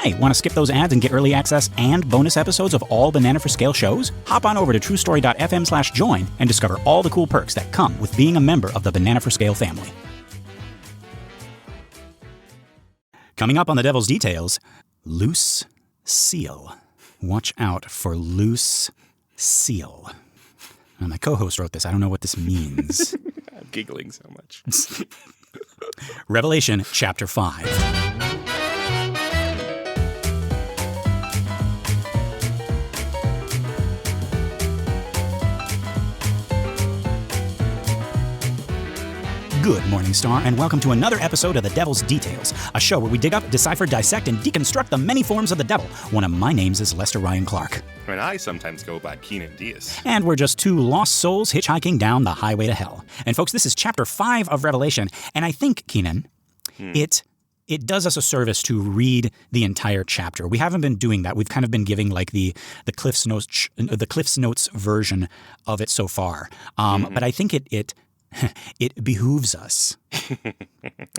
Hey, want to skip those ads and get early access and bonus episodes of all Banana for Scale shows? Hop on over to truestory.fm/join and discover all the cool perks that come with being a member of the Banana for Scale family. Coming up on the Devil's Details, loose seal. Watch out for loose seal. Now, my co-host wrote this. I don't know what this means. I'm giggling so much. Revelation chapter 5. Good morning, Star, and welcome to another episode of The Devil's Details, a show where we dig up, decipher, dissect, and deconstruct the many forms of the devil. One of my names is Lester Ryan Clark. And I sometimes go by Kynan Diaz. And we're just two lost souls hitchhiking down the highway to hell. And folks, this is chapter 5 of Revelation, and I think, Kynan, it does us a service to read the entire chapter. We haven't been doing that. We've kind of been giving like the Cliff's Notes version of it so far. But I think it behooves us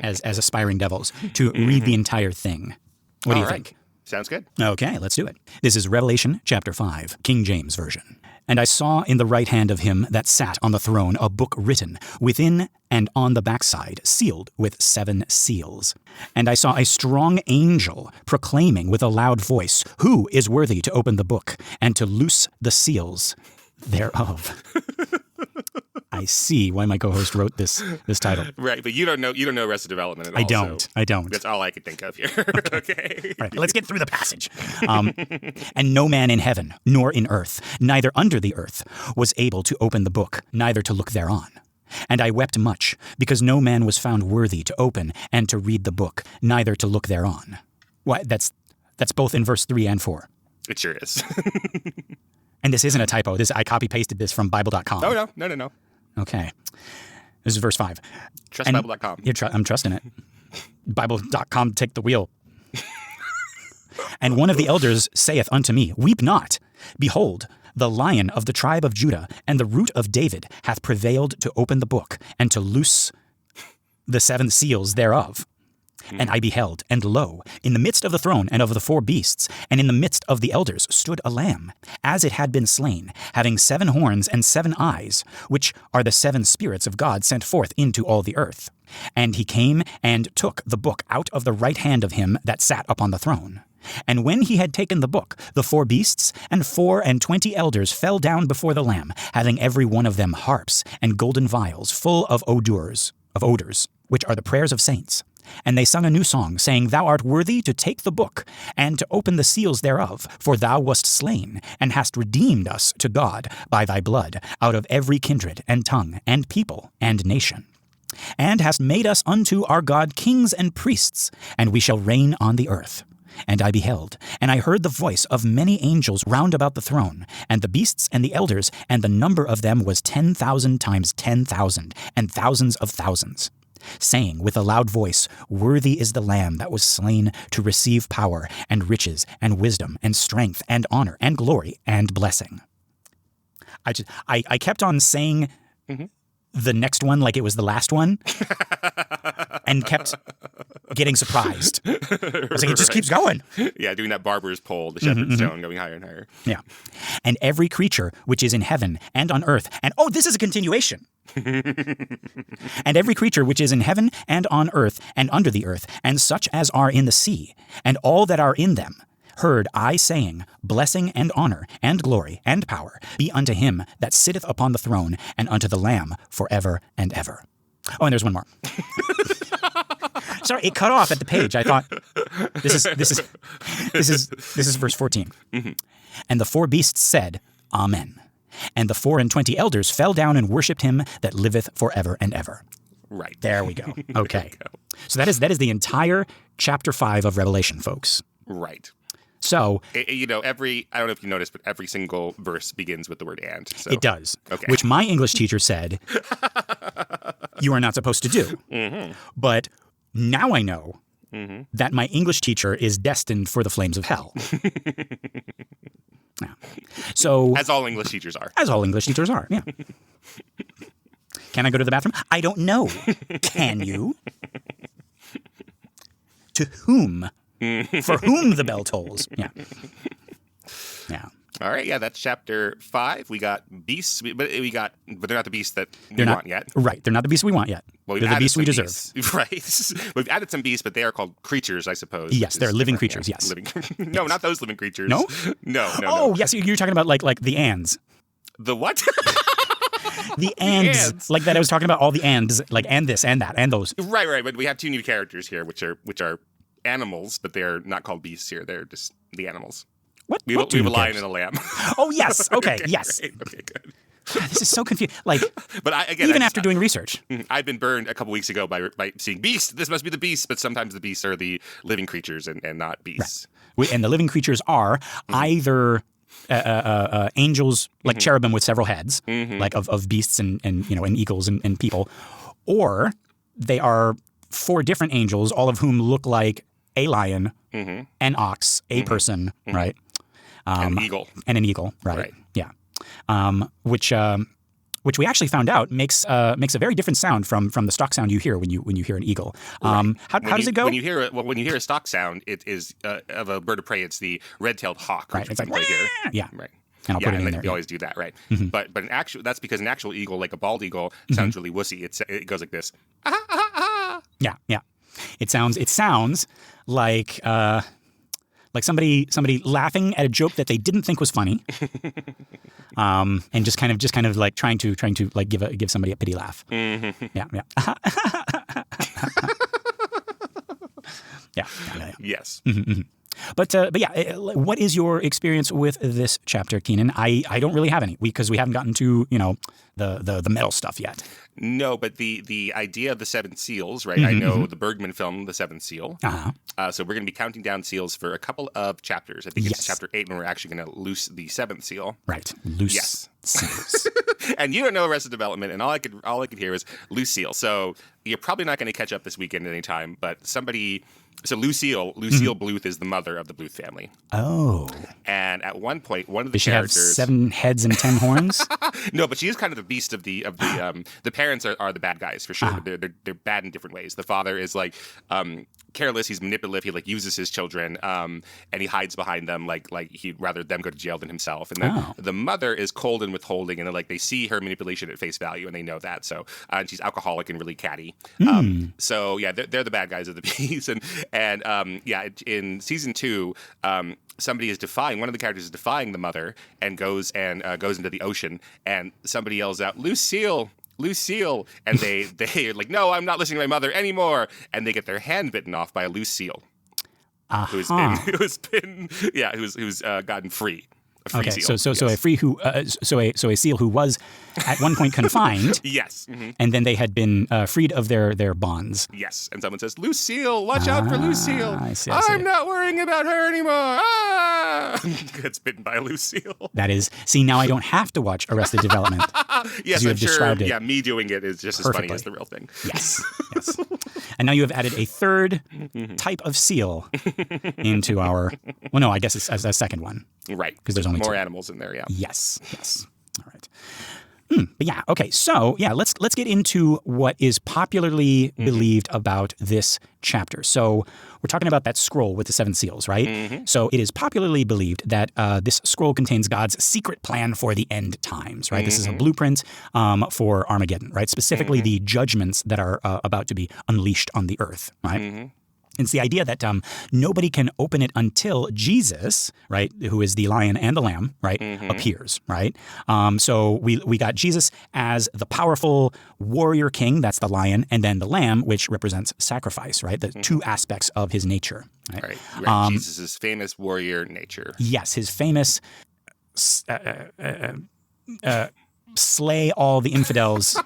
as aspiring devils to read the entire thing. What do you think? Sounds good. Okay, let's do it. This is Revelation chapter 5, King James Version. And I saw in the right hand of him that sat on the throne a book written, within and on the backside, sealed with 7 seals. And I saw a strong angel proclaiming with a loud voice, "Who is worthy to open the book and to loose the seals thereof?" I see why my co-host wrote this title. Right, but you don't know Arrested Development at all. I don't. That's all I could think of here. Okay. All right, let's get through the passage. And no man in heaven, nor in earth, neither under the earth, was able to open the book, neither to look thereon. And I wept much, because no man was found worthy to open and to read the book, neither to look thereon. Why, that's both in verse 3 and 4. It sure is. And this isn't a typo. I copy-pasted this from Bible.com. Oh, no. Okay. This is verse 5. Trust Bible.com. I'm trusting it. Bible.com, take the wheel. And one of the elders saith unto me, Weep not. Behold, the Lion of the tribe of Judah and the Root of David hath prevailed to open the book and to loose the 7 seals thereof. And I beheld, and lo, in the midst of the throne and of the 4 beasts, and in the midst of the elders, stood a lamb, as it had been slain, having 7 horns and 7 eyes, which are the 7 spirits of God sent forth into all the earth. And he came and took the book out of the right hand of him that sat upon the throne. And when he had taken the book, the 4 beasts and 24 elders fell down before the Lamb, having every one of them harps and golden vials full of odors, which are the prayers of saints. And they sung a new song, saying, Thou art worthy to take the book, and to open the seals thereof, for thou wast slain, and hast redeemed us to God by thy blood, out of every kindred, and tongue, and people, and nation. And hast made us unto our God kings and priests, and we shall reign on the earth. And I beheld, and I heard the voice of many angels round about the throne, and the beasts and the elders, and the number of them was 10,000 times 10,000, and thousands of thousands, saying with a loud voice, Worthy is the Lamb that was slain to receive power, and riches, and wisdom, and strength, and honor, and glory, and blessing. I kept on saying the next one like it was the last one, and kept getting surprised. I was like, it just keeps going. Yeah, doing that barber's pole, the shepherd's stone, going higher and higher. Yeah. And every creature which is in heaven and on earth, and this is a continuation. And every creature which is in heaven and on earth and under the earth, and such as are in the sea, and all that are in them, heard I saying, Blessing and honor and glory and power be unto him that sitteth upon the throne, and unto the Lamb forever and ever. Oh, and there's one more. Sorry, it cut off at the page. I thought this is verse 14. And the 4 beasts said, Amen. And the 24 elders fell down and worshipped him that liveth forever and ever. Right. There we go. Okay. So that is the entire chapter 5 of Revelation, folks. Right. So, I don't know if you noticed, but every single verse begins with the word and. So. It does. Okay. Which my English teacher said you are not supposed to do. But now I know that my English teacher is destined for the flames of hell. Yeah. So, as all English teachers are. As all English teachers are, yeah. Can I go to the bathroom? I don't know. Can you? To whom For whom the bell tolls. Yeah. Yeah. All right, yeah, that's chapter 5. We got beasts, but they're not the beasts that we want yet. Right, they're not the beasts we want yet. Well, they're the beasts we deserve. Right. We've added some beasts, but they are called creatures, I suppose. Yes, they're living creatures, yes. No, yes. Not those living creatures. No? No. Oh, yes, you're talking about like the ands. The what? The ands. Like that I was talking about all the ands, like and this and that and those. Right, but we have 2 new characters here, which are animals, but they're not called beasts here. They're just the animals. What? We have a lion and a lamb. Oh, yes. Okay, yes. Great. Okay, good. This is so confusing. Like, but after doing research. I've been burned a couple weeks ago by seeing beasts. This must be the beasts, but sometimes the beasts are the living creatures and not beasts. Right. And the living creatures are either angels, like cherubim with several heads, like of beasts and eagles and people, or they are 4 different angels, all of whom look like a lion, an ox, a person, right? An eagle. And an eagle, right? Yeah. Which we actually found out makes a very different sound from the stock sound you hear when you hear an eagle. How does it go? When you hear a stock sound, it is of a bird of prey. It's the red-tailed hawk. Right. It's like here. Yeah. Right. And I'll put it in there. You always do that, right? But that's because an actual eagle, like a bald eagle, sounds really wussy. It goes like this. Yeah. It sounds like somebody laughing at a joke that they didn't think was funny, and just kind of like trying to like give somebody a pity laugh. Yeah. Yeah. Yes. But yeah, what is your experience with this chapter, Kynan? I don't really have any because we haven't gotten to the metal stuff yet. No, but the idea of the 7 seals, right? I know the Bergman film, The Seventh Seal. So we're going to be counting down seals for a couple of chapters. I think it's chapter 8 when we're actually going to loose the 7th seal. Right, loose seals. And you don't know Arrested Development, and all I could hear was loose seal. So you're probably not going to catch up this weekend at any time. But somebody. So Lucille Bluth is the mother of the Bluth family. Oh. And at one point, one of the Does she characters have 7 heads and 10 horns? No, but she is kind of the beast of the parents are the bad guys for sure. They're bad in different ways. The father is like careless, he's manipulative, he like uses his children, and he hides behind them like he'd rather them go to jail than himself. And then the mother is cold and withholding, and they see her manipulation at face value, and they know that. So and she's alcoholic and really catty. So yeah, they're the bad guys of the piece. And in season 2, somebody is defying, one of the characters is defying the mother and goes into the ocean, and somebody yells out, "Lucille! Lucille!" And they are like, "No, I'm not listening to my mother anymore." And they get their hand bitten off by a loose seal, who's gotten free. Okay, seal. So a seal who was at one point confined. Yes. And then they had been freed of their bonds. Yes. And someone says, "Lucille, watch out for Lucille. I see. I'm not worrying about her anymore." Ah! Gets bitten by a Lucille. That is, see, now I don't have to watch Arrested Development. Yes, you I'm have described it. Yeah, me doing it is just perfectly. as funny as the real thing. Yes. And now you have added a third type of seal into our, well, no, I guess it's a second one. Right. Because there's only more 2. animals in there, yeah. Yes. All right. But yeah, okay. So yeah, let's get into what is popularly believed about this chapter. So we're talking about that scroll with the 7 seals, right? So it is popularly believed that this scroll contains God's secret plan for the end times, right? This is a blueprint for Armageddon, right? Specifically the judgments that are about to be unleashed on the earth, right? It's the idea that nobody can open it until Jesus, right, who is the lion and the lamb, right, appears, right? So we got Jesus as the powerful warrior king, that's the lion, and then the lamb, which represents sacrifice, right? The 2 aspects of his nature. Right. Jesus' famous warrior nature. Yes, his famous slay all the infidels.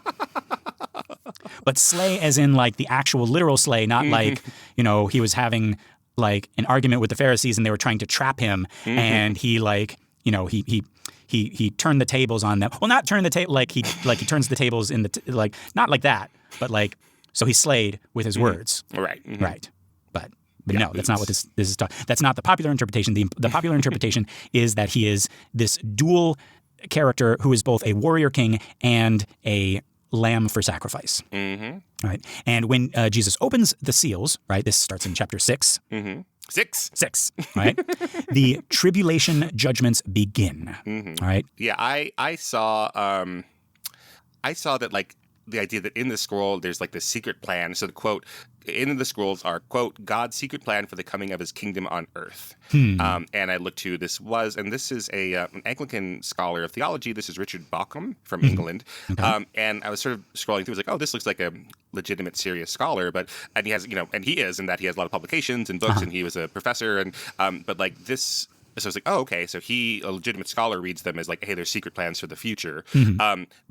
But slay as in like the actual literal slay, not like, he was having like an argument with the Pharisees and they were trying to trap him and he like, he turned the tables on them. Well, not turn the table, like he turns the tables in the, not like that, but like, so he slayed with his words. Right. Right. But no, that's not what this is talking. That's not the popular interpretation. The popular interpretation is that he is this dual character who is both a warrior king and a lamb for sacrifice. Right. And when Jesus opens the seals, right, this starts in chapter 6. 6. Right? The tribulation judgments begin. All right? Yeah, I saw that like the idea that in the scroll there's like this secret plan. So the quote in the scrolls are, quote, God's secret plan for the coming of his kingdom on earth. And I looked to this is an Anglican scholar of theology. This is Richard Bauckham from England. Okay. And I was sort of scrolling through. I was like, oh, this looks like a legitimate, serious scholar. And he has, and he is in that he has a lot of publications and books, and he was a professor. And but like this. So I was like, oh, okay. So a legitimate scholar, reads them as like, hey, there's secret plans for the future.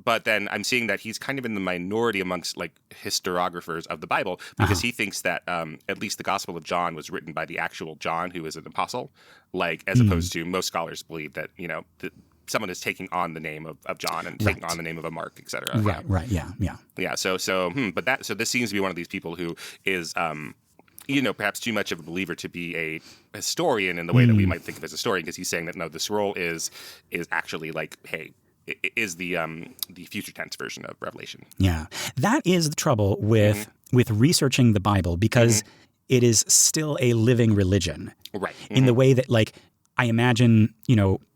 But then I'm seeing that he's kind of in the minority amongst like historiographers of the Bible, because he thinks that at least the Gospel of John was written by the actual John, who is an apostle, like as opposed to most scholars believe that, someone is taking on the name of John and taking on the name of a Mark, et cetera. Right. Yeah. Yeah. So this seems to be one of these people who is, perhaps too much of a believer to be a historian in the way that we might think of as a historian, because he's saying that no, the scroll is actually like, hey, it is the future tense version of Revelation. Yeah, that is the trouble with researching the Bible, because it is still a living religion, right? In the way that, like, I imagine,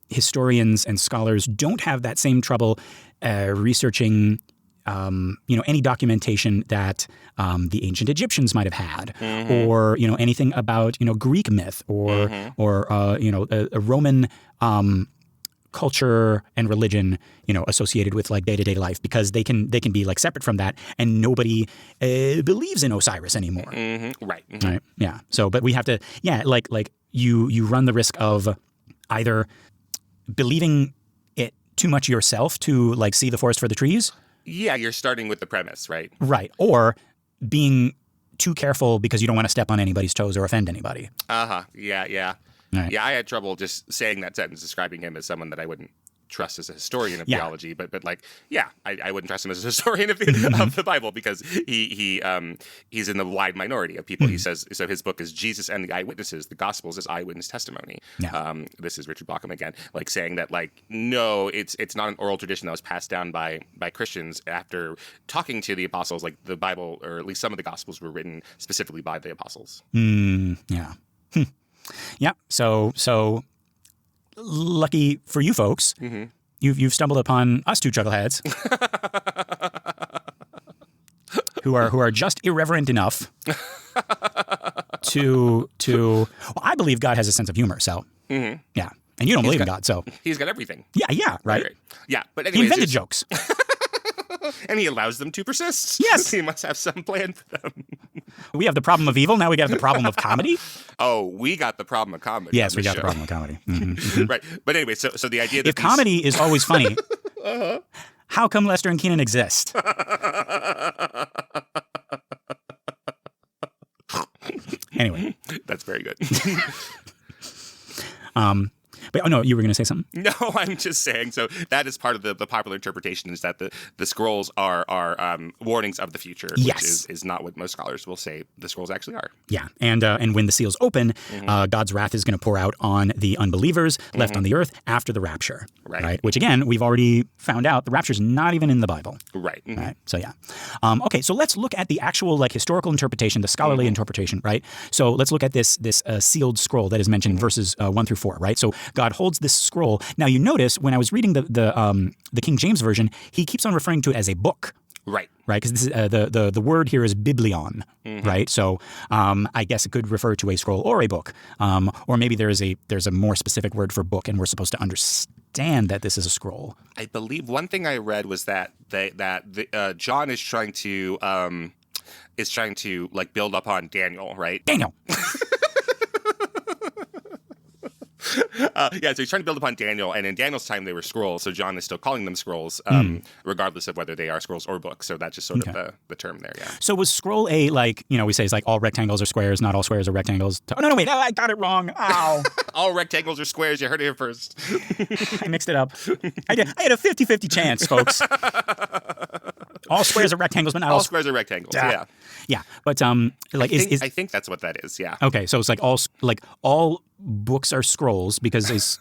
historians and scholars don't have that same trouble researching. Any documentation that the ancient Egyptians might have had, or anything about Greek myth, or a Roman culture and religion, associated with like day-to-day life, because they can be like separate from that, and nobody believes in Osiris anymore. Right. Right. Yeah. So, but we have to, like you run the risk of either believing it too much yourself to like see the forest for the trees. Yeah, you're starting with the premise, right? Right. Or being too careful because you don't want to step on anybody's toes or offend anybody. Yeah. Right. Yeah, I had trouble just saying that sentence, describing him as someone that I wouldn't trust as a historian of theology, but like, I wouldn't trust him as a historian of the Bible, because he's in the wide minority of people. He says, so his book is Jesus and the Eyewitnesses, the Gospels as Eyewitness Testimony. This is Richard Bauckham again, like saying that like, no, it's not an oral tradition that was passed down by Christians after talking to the apostles. Like the Bible, or at least some of the Gospels, were written specifically by the apostles. Yeah. Yeah. So lucky for you folks, you've stumbled upon us two chuckleheads who are just irreverent enough to well, I believe God has a sense of humor, so yeah, and you don't believe in God, so he's got everything. Yeah, right. Yeah, but anyways, he invented jokes. And he allows them to persist. Yes. He must have some plan for them. We have the problem of evil. Now we got the problem of comedy. Oh, we got the problem of comedy. Yes, we got the problem of comedy. Right. But anyway, so the idea that if comedy is always funny, how come Lester and Kynan exist? Anyway. That's very good. But no, you were going to say something? No, I'm just saying. So that is part of the popular interpretation, is that the scrolls are warnings of the future, which is not what most scholars will say the scrolls actually are. Yeah, and when the seals open, God's wrath is going to pour out on the unbelievers left on the earth after the rapture. Right. Which again, we've already found out the rapture is not even in the Bible. Right. Right. So yeah. Okay. So let's look at the actual like historical interpretation, the scholarly interpretation. Right. So let's look at this sealed scroll that is mentioned, verses 1 through 4. Right. So God holds this scroll. Now you notice when I was reading the King James version, he keeps on referring to it as a book. Right. Right, because this is the word here is biblion, right? So I guess it could refer to a scroll or a book, or maybe there's a more specific word for book, and we're supposed to understand that this is a scroll. I believe one thing I read was that John is trying to like build upon Daniel, right? Daniel. So he's trying to build upon Daniel, and in Daniel's time they were scrolls, so John is still calling them scrolls, regardless of whether they are scrolls or books. So that's just sort of the term there, yeah. So was scroll a, like, we say it's like all rectangles are squares, not all squares are rectangles. Oh, no, wait, I got it wrong. Ow. All rectangles are squares, you heard it here first. I mixed it up. I had a 50-50 chance, folks. All squares are rectangles, but not all squares are rectangles, yeah. Yeah, but like I think that's what that is, yeah. Okay, so it's like all books are scrolls, because is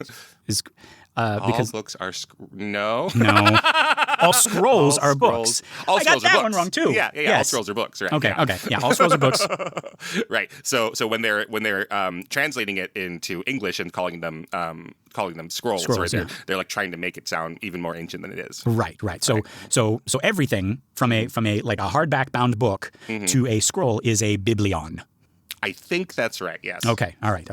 because all books are no. all scrolls are books. All I scrolls got that are one books. wrong too. Yeah. Yes. All scrolls are books, right? Okay, yeah. okay, yeah. All scrolls are books. Right. So when they're translating it into English and calling them scrolls, right? Yeah. They're like trying to make it sound even more ancient than it is. Right. So everything from a like a hardback bound book to a scroll is a biblion. I think that's right. Yes. Okay. All right.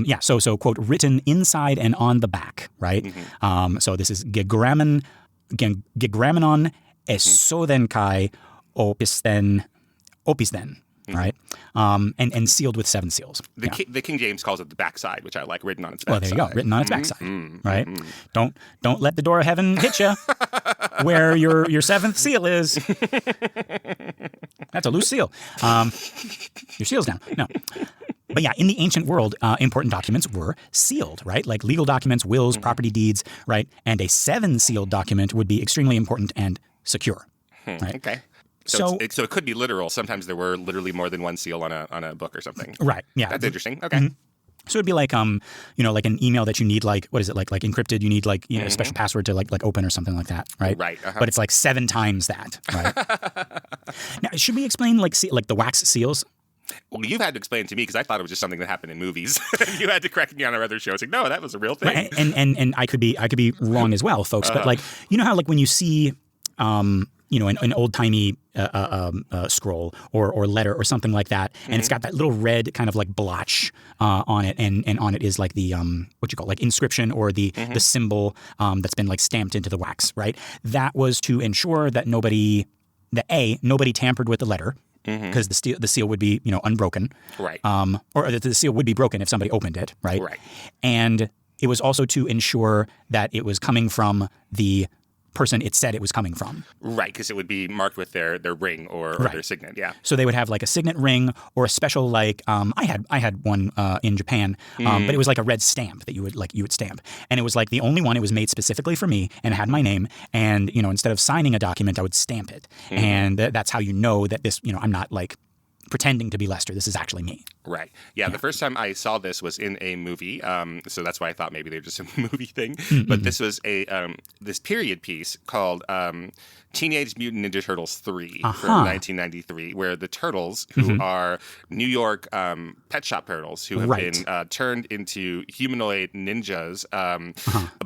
Yeah. So quote, written inside and on the back. Right. So this is gegramenon esothen kai opisten. Right. And sealed with 7 seals. The King James calls it the backside, which I like, written on its backside. Well, there you go. Written on its backside. Right. Don't let the door of heaven hit you where your 7th seal is. That's a loose seal. Your seal's down. No. But yeah, in the ancient world, important documents were sealed, right? Like legal documents, wills, property deeds, right? And a 7-sealed document would be extremely important and secure. Right? Okay. So it could be literal. Sometimes there were literally more than one seal on a book or something. Right. Yeah. That's interesting. Okay. So it'd be like like an email that you need, like, what is it, like encrypted, you need like a special password to like open or something like that, right? Right. But it's like 7 times that, right? Now, should we explain like the wax seals? Well, you've had to explain it to me because I thought it was just something that happened in movies. You had to correct me on our other shows. Like, no, that was a real thing. Right. And I could be wrong as well, folks. But like, you know how like when you see an old-timey scroll or letter or something like that, and it's got that little red kind of like blotch on it, and on it is like the like inscription or the symbol that's been like stamped into the wax, right? That was to ensure that nobody tampered with the letter, because the seal would be unbroken, right? Or the seal would be broken if somebody opened it, right? Right. And it was also to ensure that it was coming from the person it said it was coming from. Right, because it would be marked with their ring or their signet, yeah. So they would have like a signet ring or a special like I had one in Japan, but it was like a red stamp that you would stamp, and it was like the only one. It was made specifically for me and it had my name, and instead of signing a document, I would stamp it, and that's how you know that this I'm not like pretending to be Lester. This is actually me. Right. Yeah. The first time I saw this was in a movie, so that's why I thought maybe they're just a movie thing. But this was this period piece called Teenage Mutant Ninja Turtles 3 from 1993, where the turtles, who are New York pet shop turtles, who have been turned into humanoid ninjas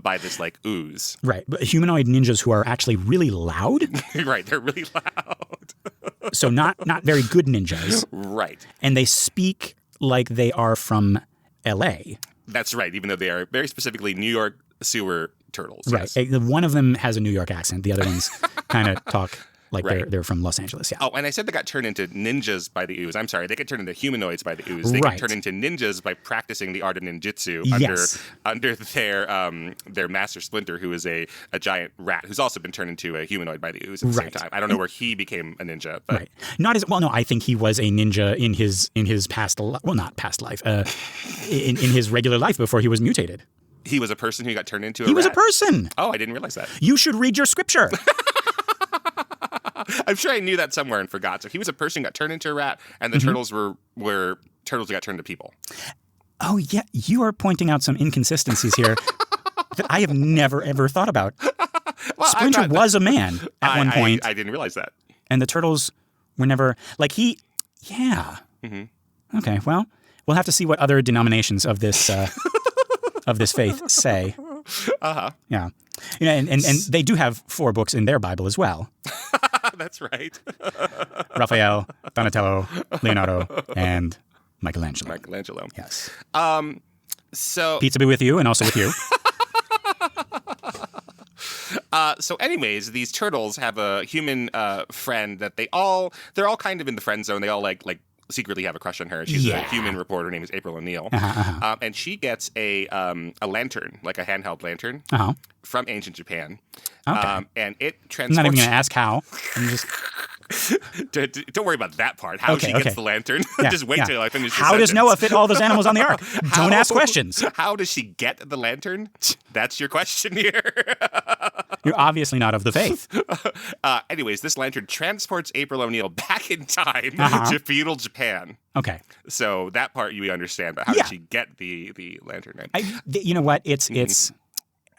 by this like ooze. Right. But humanoid ninjas who are actually really loud. Right. They're really loud. So not very good ninjas. Right. And they speak like they are from L.A. That's right, even though they are very specifically New York sewer turtles. Right. Yes. One of them has a New York accent. The other ones kind of talk like they're from Los Angeles. Yeah. Oh, and I said they got turned into ninjas by the ooze. I'm sorry, they get turned into humanoids by the ooze. They get turned into ninjas by practicing the art of ninjutsu under their master Splinter, who is a giant rat who's also been turned into a humanoid by the ooze at the same time. I don't know where he became a ninja, but not as well. No, I think he was a ninja in his past not past life, in his regular life before he was mutated. He was a person who got turned into a rat? He was a person. Oh, I didn't realize that. You should read your scripture. I'm sure I knew that somewhere and forgot. So he was a person who got turned into a rat, and the turtles were turtles who got turned to people. Oh, yeah. You are pointing out some inconsistencies here that I have never, ever thought about. Well, Splinter was a man at one point. I didn't realize that. And the turtles were never, like yeah. Okay, well, we'll have to see what other denominations of this of this faith say. Yeah. And they do have 4 books in their Bible as well. That's right. Raphael, Donatello, Leonardo, and Michelangelo. Michelangelo. Yes. So pizza be with you and also with you. So anyways, these turtles have a human friend that they're all kind of in the friend zone. They all like secretly have a crush on her. She's a human reporter. Her name is April O'Neil. And she gets a lantern, like a handheld lantern from ancient Japan. Okay. And it transports... I'm not even going to ask how. I'm just... Don't worry about that part. How she gets the lantern. Just wait till I finish the How sentence. does Noah fit all those animals on the ark? Don't ask questions. How does she get the lantern? That's your question here. You're obviously not of the faith. Anyways, this lantern transports April O'Neil back in time to feudal Japan. Okay. So that part you understand, but how did she get the lantern? You know what? It's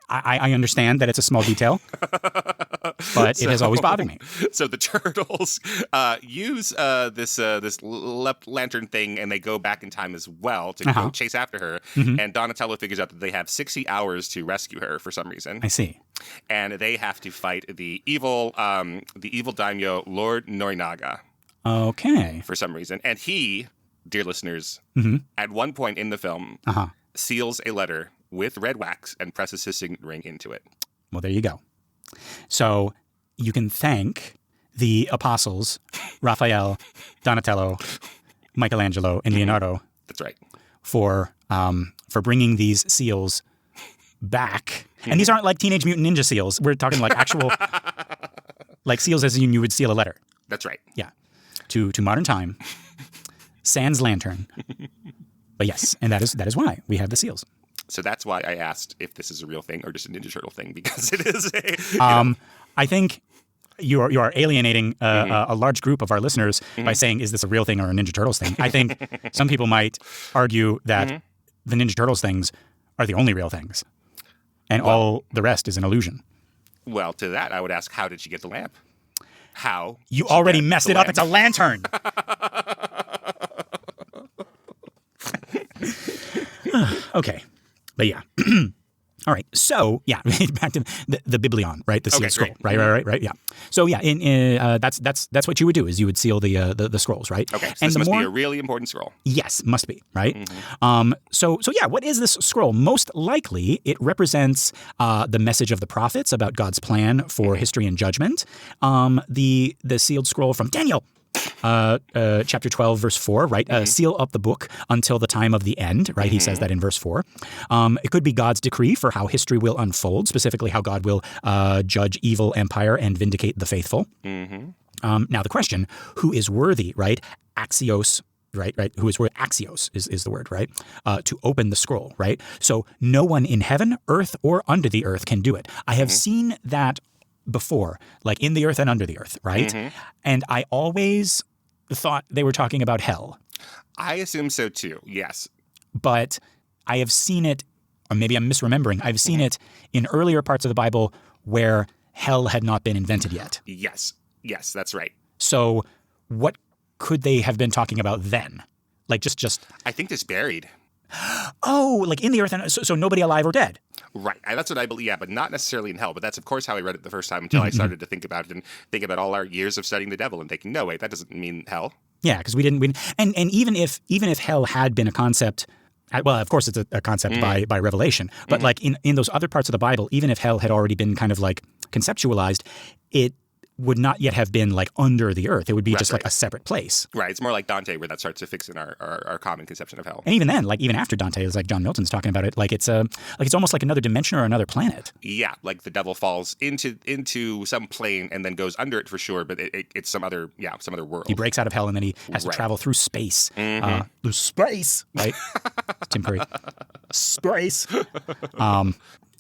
I understand that it's a small detail, but it has always bothered me. So the turtles use this lantern thing, and they go back in time as well to go chase after her. And Donatello figures out that they have 60 hours to rescue her for some reason. I see. And they have to fight the evil daimyo, Lord Norinaga. Okay. For some reason. And he, dear listeners, at one point in the film, seals a letter with red wax and presses his signet ring into it. Well, there you go. So you can thank the apostles, Raphael, Donatello, Michelangelo, and Leonardo. That's right. For bringing these seals back. And these aren't like Teenage Mutant Ninja Seals. We're talking like actual, like seals as in you would seal a letter. That's right. Yeah. To modern time, sans lantern. But yes, and that is why we have the seals. So that's why I asked if this is a real thing or just a Ninja Turtle thing, because it is a... I think you are alienating a large group of our listeners by saying, is this a real thing or a Ninja Turtles thing? I think some people might argue that the Ninja Turtles things are the only real things. And all the rest is an illusion. Well, to that, I would ask, how did she get the lamp? How? You already messed it up. It's a lantern. Okay. But yeah. All right. So yeah, back to the biblion, right? The sealed scroll, great. Right. Yeah. So yeah, that's what you would do is you would seal the scrolls, right? Okay. So this must be a really important scroll. Yes, must be, right? So yeah, what is this scroll? Most likely, it represents the message of the prophets about God's plan for history and judgment. The sealed scroll from Daniel. Chapter 12, verse 4, right? Seal up the book until the time of the end, right? He says that in verse 4. It could be God's decree for how history will unfold, specifically how God will judge evil empire and vindicate the faithful. Now the question, who is worthy, right? Axios, right? Who is worthy? Axios is the word, right? To open the scroll, right? So no one in heaven, earth, or under the earth can do it. I have seen that before, like in the earth and under the earth, right? And I always thought they were talking about hell. I assume so too, yes. But I have seen it, or maybe I'm misremembering, I've seen it in earlier parts of the Bible where hell had not been invented yet. Yes, that's right. So what could they have been talking about then? Like just I think just buried. Oh, like in the earth, and so nobody alive or dead. Right. That's what I believe, yeah, but not necessarily in hell. But that's, of course, how I read it the first time until I started to think about it and think about all our years of studying the devil and thinking, no, wait, that doesn't mean hell. Yeah, because we didn't. And even if hell had been a concept, well, of course, it's a concept by revelation. But like in those other parts of the Bible, even if hell had already been kind of like conceptualized, it would not yet have been like under the earth. It would be just like a separate place. Right. It's more like Dante where that starts to fix in our common conception of hell. And even then, like even after Dante, is like John Milton's talking about it, like it's almost like another dimension or another planet. Yeah, like the devil falls into some plane and then goes under it for sure, but it's some other world. He breaks out of hell and then he has to travel through space. Through space, right? Tim Curry. Space. And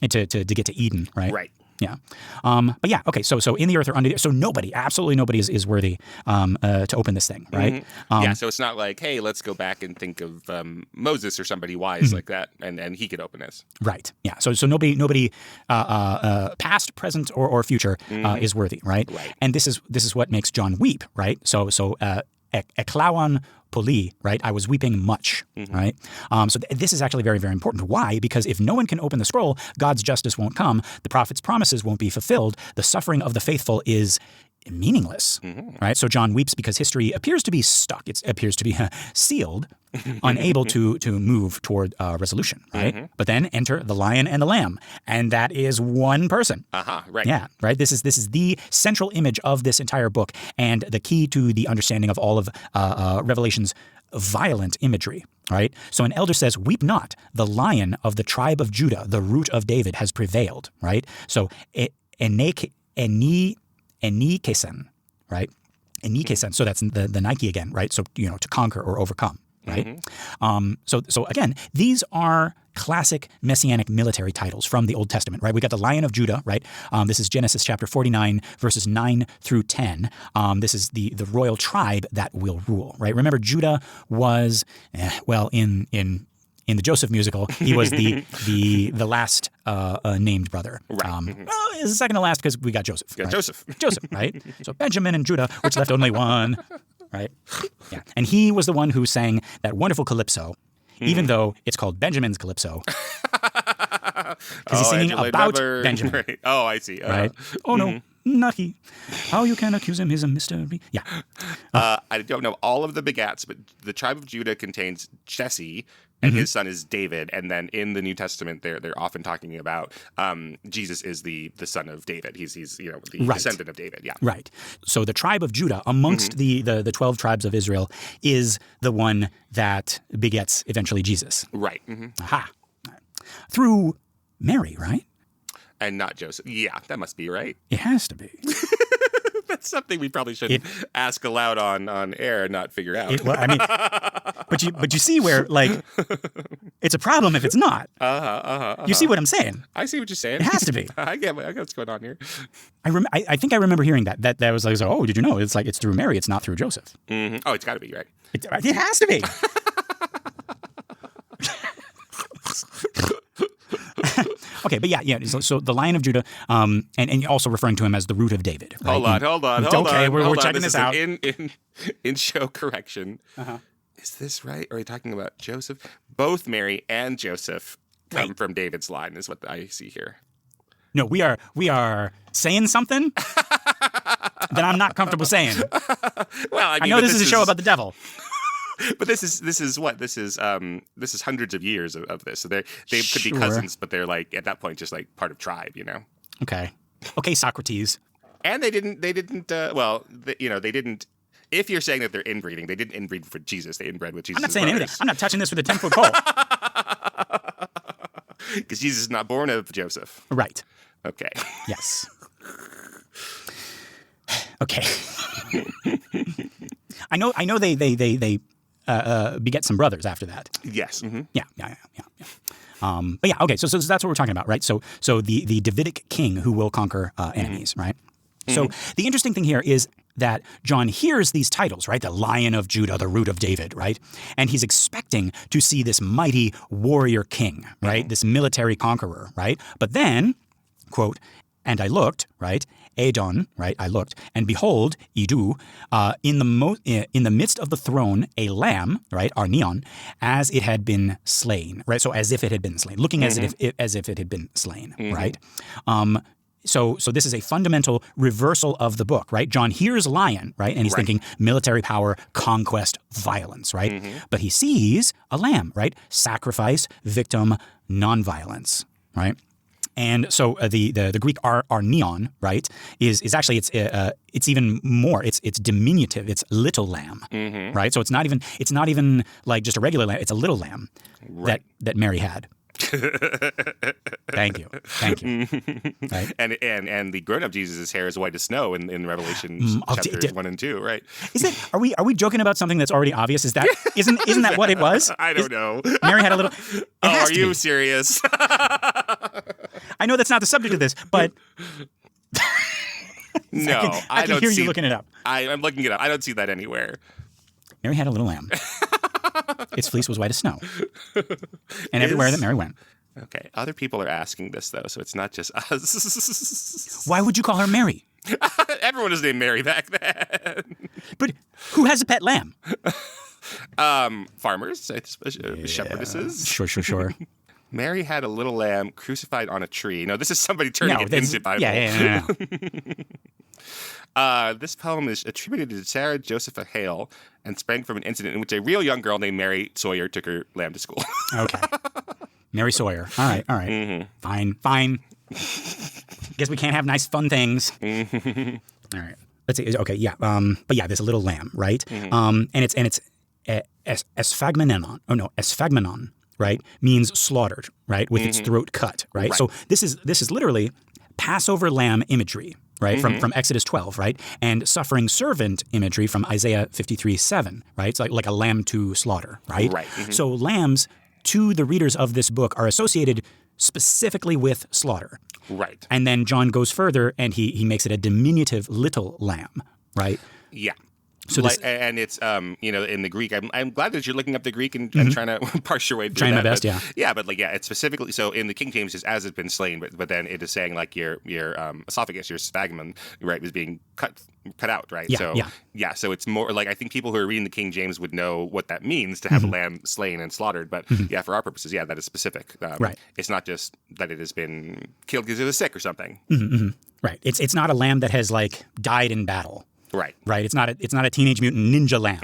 to get to Eden, right? Right. Yeah. But yeah, okay, so in the earth or under the earth, so absolutely nobody is worthy to open this thing, right? Yeah, so it's not like, hey, let's go back and think of Moses or somebody wise like that, and he could open this. Right, yeah. So nobody past, present, or future is worthy, right? And this is what makes John weep, right? So eklawon poli, right? I was weeping much, right? So this is actually very, very important. Why? Because if no one can open the scroll, God's justice won't come. The prophet's promises won't be fulfilled. The suffering of the faithful is meaningless, right? So John weeps because history appears to be stuck. It appears to be sealed, unable to move toward resolution, right? But then enter the lion and the lamb, and that is one person. Right. Yeah, right. This is the central image of this entire book and the key to the understanding of all of Revelation's violent imagery, right? So an elder says, "Weep not, the lion of the tribe of Judah, the root of David, has prevailed," right? So Enikesen, right? Enikesen. So that's the Nike again, right? So, to conquer or overcome, right? So again, these are classic messianic military titles from the Old Testament, right? We got the Lion of Judah, right? This is Genesis chapter 49, verses 9 through 10. This is the royal tribe that will rule, right? Remember, Judah was, in in the Joseph musical, he was the last named brother. Right. Well, it's the second to last because we got Joseph. Yeah, right? Joseph. Joseph, right? So Benjamin and Judah, which left only one, right? Yeah. And he was the one who sang that wonderful calypso, even though it's called Benjamin's Calypso. Because he's singing Angela about Never. Benjamin. Right. Oh, I see. Right? Oh, no, not he. How you can accuse him is a mystery. Yeah. I don't know all of the begats, but the tribe of Judah contains Jesse, and his son is David. And then in the New Testament, they're often talking about Jesus is the son of David. He's the descendant of David. Yeah. Right. So the tribe of Judah, amongst the 12 tribes of Israel, is the one that begets eventually Jesus. Right. Aha. Through Mary, right? And not Joseph. Yeah, that must be right. It has to be. That's something we probably should ask aloud on air and not figure out. But you see where, like, it's a problem if it's not. You see what I'm saying? I see what you're saying. It has to be. I get what's going on here. I think I remember hearing that was like, oh, did you know? It's like it's through Mary. It's not through Joseph. Oh, it's got to be, right? It has to be. Okay, but yeah. So the Lion of Judah, and you're also referring to him as the root of David. Right? Hold on. Okay, we're checking this out. In show correction. Is this right? Are we talking about Joseph? Both Mary and Joseph come from David's line, is what I see here. No, we are saying something that I'm not comfortable saying. Well, I know this is a show about the devil. But this is what? This is hundreds of years of this. So they could be cousins, but they're like at that point just like part of tribe, you know. Okay, Socrates. And they didn't. They didn't. If you're saying that they're inbreeding, they didn't inbreed for Jesus. They inbred with Jesus. I'm not saying anything. I'm not touching this with a 10-foot pole. Because Jesus is not born of Joseph. Right. Okay. Yes. Okay. I know they beget some brothers after that. Yes. Mm-hmm. Yeah. But yeah, okay. So that's what we're talking about, right? So the Davidic king who will conquer enemies, right? So the interesting thing here is that John hears these titles, right? The Lion of Judah, the Root of David, right? And he's expecting to see this mighty warrior king, right? This military conqueror, right? But then, quote, and I looked, right? Edon, right? I looked, and behold, Idu, in the midst of the throne, a lamb, right? Arneon, as it had been slain, right? So as if it had been slain, looking as if it had been slain, right? So this is a fundamental reversal of the book, right? John hears lion, right? And he's thinking military power, conquest, violence, right? But he sees a lamb, right? Sacrifice, victim, nonviolence, right? And so the Greek arneon, right, is actually it's even more. It's diminutive. It's little lamb, right? So it's not even like just a regular lamb. It's a little lamb that Mary had. Thank you. Right? And the grown-up Jesus' hair is white as snow in Revelation chapters 1 and 2, right? Is it? Are we joking about something that's already obvious? Isn't that what it was? I don't know. Mary had a little. Are you serious? I know that's not the subject of this, but no, I can hear you looking it up. I'm looking it up. I don't see that anywhere. Mary had a little lamb. Its fleece was white as snow. And everywhere that Mary went. Okay. Other people are asking this, though, so it's not just us. Why would you call her Mary? Everyone was named Mary back then. But who has a pet lamb? Farmers, shepherdesses. Sure. Mary had a little lamb crucified on a tree. No, this is somebody turning it into Bible. Yeah. This poem is attributed to Sarah Josepha Hale and sprang from an incident in which a real young girl named Mary Sawyer took her lamb to school. Okay. Mary Sawyer. All right. Fine. Guess we can't have nice, fun things. All right. Let's see. Okay, yeah. But yeah, there's a little lamb, right? And it's esphagmenon, right? Means slaughtered, right? With its throat cut, right? So this is literally Passover lamb imagery, right? From Exodus 12, right? And suffering servant imagery from Isaiah 53:7, right? It's like a lamb to slaughter, right? So lambs, to the readers of this book, are associated specifically with slaughter. Right. And then John goes further and he makes it a diminutive little lamb, right? Yeah. So this, and it's in the Greek. I'm glad that you're looking up the Greek and trying to parse your way through trying that. my best, But it's specifically so in the King James is as it's been slain, but then it is saying like your esophagus, your sphagmon, right, was being cut out, right? So it's more like I think people who are reading the King James would know what that means to have a lamb slain and slaughtered. But for our purposes, that is specific. Right. It's not just that it has been killed because it was sick or something. Right. It's not a lamb that has like died in battle. Right. Right. It's not a Teenage Mutant Ninja lamb.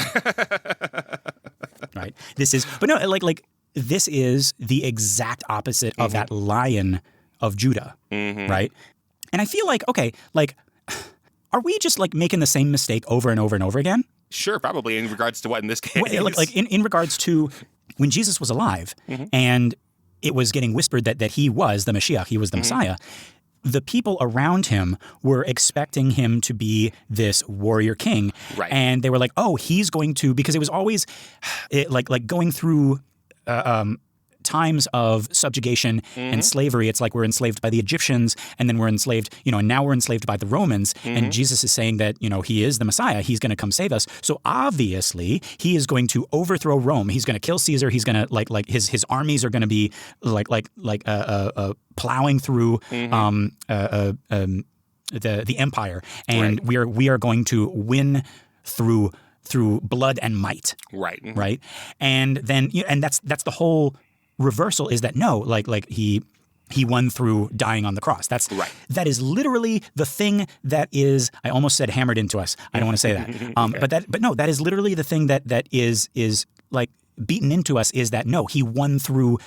Right. This is this is the exact opposite of that Lion of Judah. Right. And I feel like, okay, like, are we just like making the same mistake over and over and over again? Sure, probably in regards to what in this case. Like in regards to when Jesus was alive and it was getting whispered that he was the Mashiach, he was the Messiah. The people around him were expecting him to be this warrior king. Right. And they were like, oh, he's going to, because it was always like going through times of subjugation and slavery. It's like we're enslaved by the Egyptians and then we're enslaved, and now we're enslaved by the Romans. And Jesus is saying that, he is the Messiah. He's going to come save us. So obviously he is going to overthrow Rome. He's going to kill Caesar. He's going to like his armies are going to be plowing through the empire. And we are going to win through blood and might. Right. Right. And then, and that's the whole reversal is that no, like he won through dying on the cross. That is literally the thing that is, I almost said hammered into us. I don't want to say that. But no, that is literally the thing that is like beaten into us is that no, he won through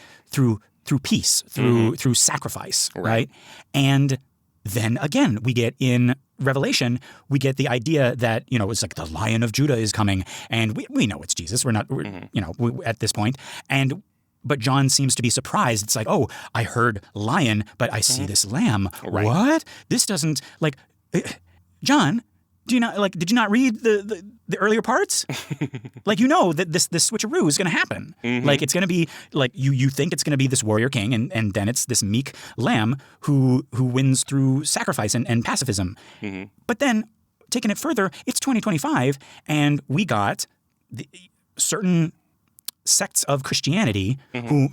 peace, through sacrifice, right? And then again, we get in Revelation, we get the idea that, it's like the Lion of Judah is coming, and we know it's Jesus. We're at this point. But John seems to be surprised. It's like, oh, I heard lion, but I see this lamb. Right. What? This doesn't like John. Did you not read the earlier parts? Like that this switcheroo is going to happen. Like it's going to be like you think it's going to be this warrior king, and then it's this meek lamb who wins through sacrifice and pacifism. But then taking it further, it's 2025, and we got certain sects of Christianity who,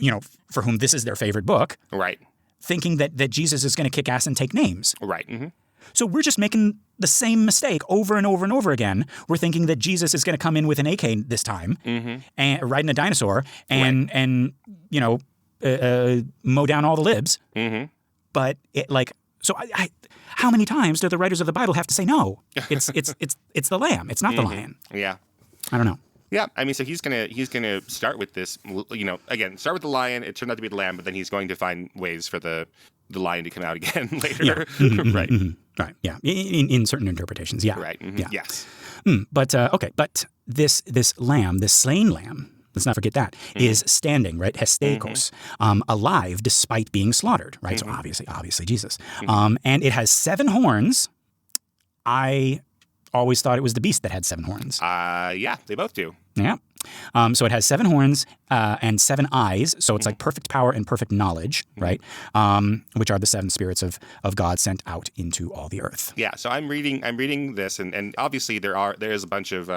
for whom this is their favorite book, right, thinking that Jesus is going to kick ass and take names. Right. So we're just making the same mistake over and over and over again. We're thinking that Jesus is going to come in with an AK this time and riding a dinosaur and mow down all the libs. But how many times do the writers of the Bible have to say no? It's the lamb. It's not the lion. Yeah. I don't know. Yeah, I mean, so he's gonna start with this, again, start with the lion. It turned out to be the lamb, but then he's going to find ways for the lion to come out again later. Yeah. Right. Right. Yeah. In certain interpretations. Yeah. Right. Yeah. Yes. But But this lamb, this slain lamb, let's not forget that, is standing, right? Hesteikos, alive despite being slaughtered, right? So obviously Jesus. And it has 7 horns. I always thought it was the beast that had 7 horns. Yeah, they both do. Yeah. So it has 7 horns and 7 eyes. So it's like perfect power and perfect knowledge, right? Which are the 7 spirits of God sent out into all the earth. Yeah. So I'm reading this, and obviously there is a bunch of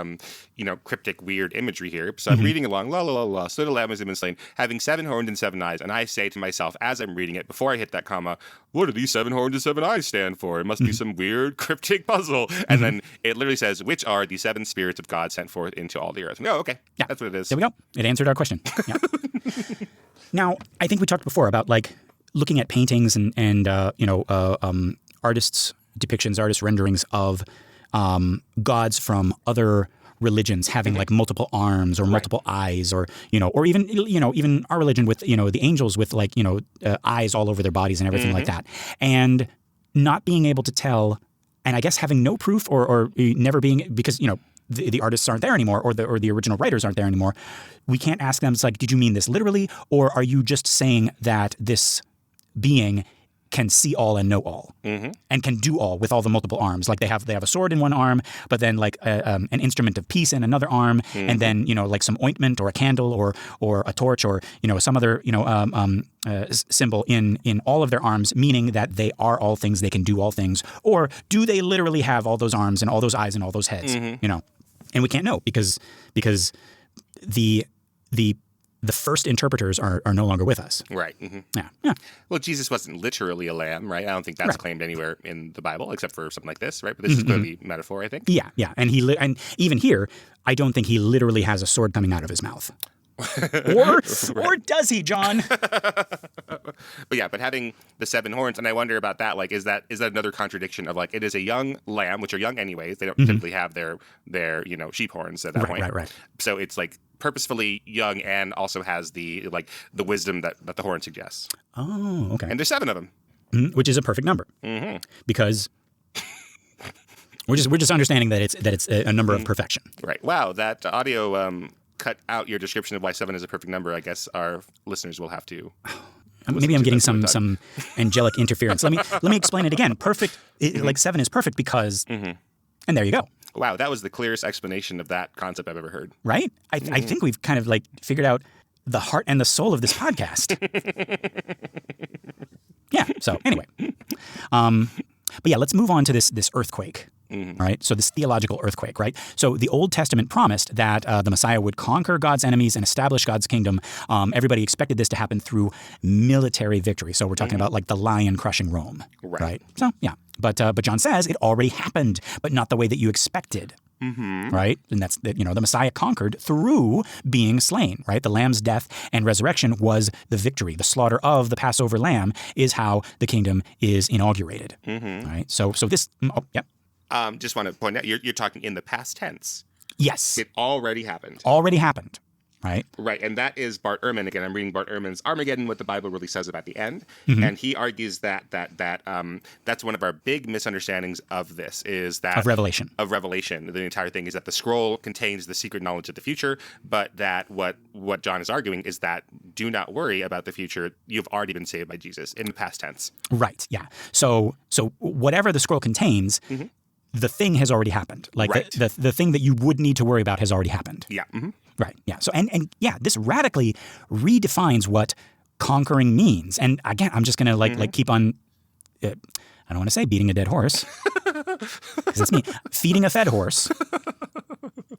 cryptic, weird imagery here. So I'm reading along. La la la la. So the lamb has been slain, having 7 horns and 7 eyes. And I say to myself as I'm reading it, before I hit that comma, what do these 7 horns and 7 eyes stand for? It must be some weird cryptic puzzle. And then it literally says, which are the 7 spirits of God sent forth into all the earth. Oh, okay. Yeah. That's what it is. There we go. It answered our question. Yeah. Now, I think we talked before about like looking at paintings and artists' depictions, artist renderings of gods from other religions having like multiple arms or multiple eyes, or even our religion with the angels with like eyes all over their bodies and everything like that, and not being able to tell, and I guess having no proof or never being, because the artists aren't there anymore, or the original writers aren't there anymore. We can't ask them, it's like, did you mean this literally, or are you just saying that this being can see all and know all, and can do all with all the multiple arms? Like they have a sword in one arm, but then like an instrument of peace in another arm, and then like some ointment or a candle or a torch or some other symbol in all of their arms, meaning that they are all things, they can do all things, or do they literally have all those arms and all those eyes and all those heads? And we can't know because the first interpreters are no longer with us. Right. Mm-hmm. Yeah. Well, Jesus wasn't literally a lamb, right? I don't think that's Right. claimed anywhere in the Bible except for something like this, right? But this is clearly metaphor, I think. Yeah. And and even here, I don't think he literally has a sword coming out of his mouth. Or does he, John? But having the 7 horns, and I wonder about that. Like, is that another contradiction of like it is a young lamb, which are young anyways. They don't typically have their sheep horns at that point. Right. So it's like purposefully young and also has the wisdom that the horn suggests. Oh, okay. And there's 7 of them, which is a perfect number because we're just understanding that it's a number of perfection. Right. Wow, that audio cut out your description of why 7 is a perfect number. I guess our listeners will have to. Maybe I'm getting some angelic interference. Let me explain it again. Perfect, like 7 is perfect because, and there you go. Wow, that was the clearest explanation of that concept I've ever heard. Right? I think we've kind of like figured out the heart and the soul of this podcast. Yeah. So anyway, but yeah, let's move on to this earthquake. Right. So this theological earthquake, right? So the Old Testament promised that the Messiah would conquer God's enemies and establish God's kingdom. Everybody expected this to happen through military victory. So we're talking about like the lion crushing Rome. Right. So yeah. But John says it already happened, but not the way that you expected. Right. And that's the Messiah conquered through being slain. Right. The lamb's death and resurrection was the victory. The slaughter of the Passover lamb is how the kingdom is inaugurated. Right. So this. Oh, yeah. Just want to point out, you're talking in the past tense. Yes. It already happened. Already happened, right? Right, and that is Bart Ehrman. Again, I'm reading Bart Ehrman's Armageddon, what the Bible really says about the end. And he argues that that's one of our big misunderstandings of this, is that... Of Revelation. Of Revelation. The entire thing is that the scroll contains the secret knowledge of the future, but that what John is arguing is that do not worry about the future. You've already been saved by Jesus in the past tense. Right, yeah. So whatever the scroll contains... The thing has already happened. Like the thing that you would need to worry about has already happened. Yeah. Right. Yeah. So and yeah, this radically redefines what conquering means. And again, I'm just gonna like keep on. I don't want to say beating a dead horse because it's me feeding a fed horse. All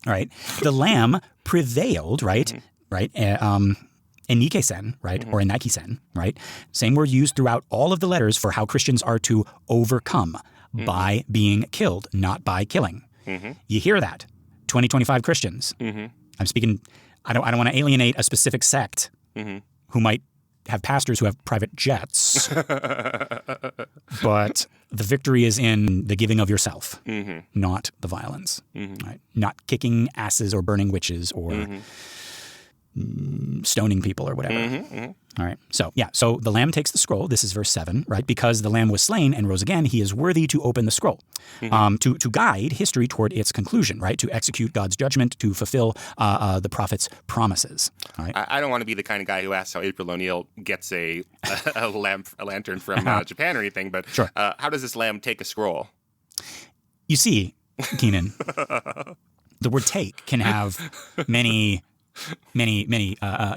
right. The lamb prevailed. Right. Right. Enikesen, right, or enikesen, right? Same word used throughout all of the letters for how Christians are to overcome. By being killed, not by killing. You hear that, 2025 Christians. I'm speaking. I don't want to alienate a specific sect who might have pastors who have private jets, but the victory is in the giving of yourself, not the violence. Right? Not kicking asses or burning witches or stoning people or whatever. All right. So, yeah. So the lamb takes the scroll. This is verse 7, right? Because the lamb was slain and rose again, he is worthy to open the scroll, to guide history toward its conclusion, right? To execute God's judgment, to fulfill the prophet's promises. All right. I don't want to be the kind of guy who asks how April O'Neil gets a lantern from Japan or anything, but sure. How does this lamb take a scroll? You see, Kynan, the word take can have many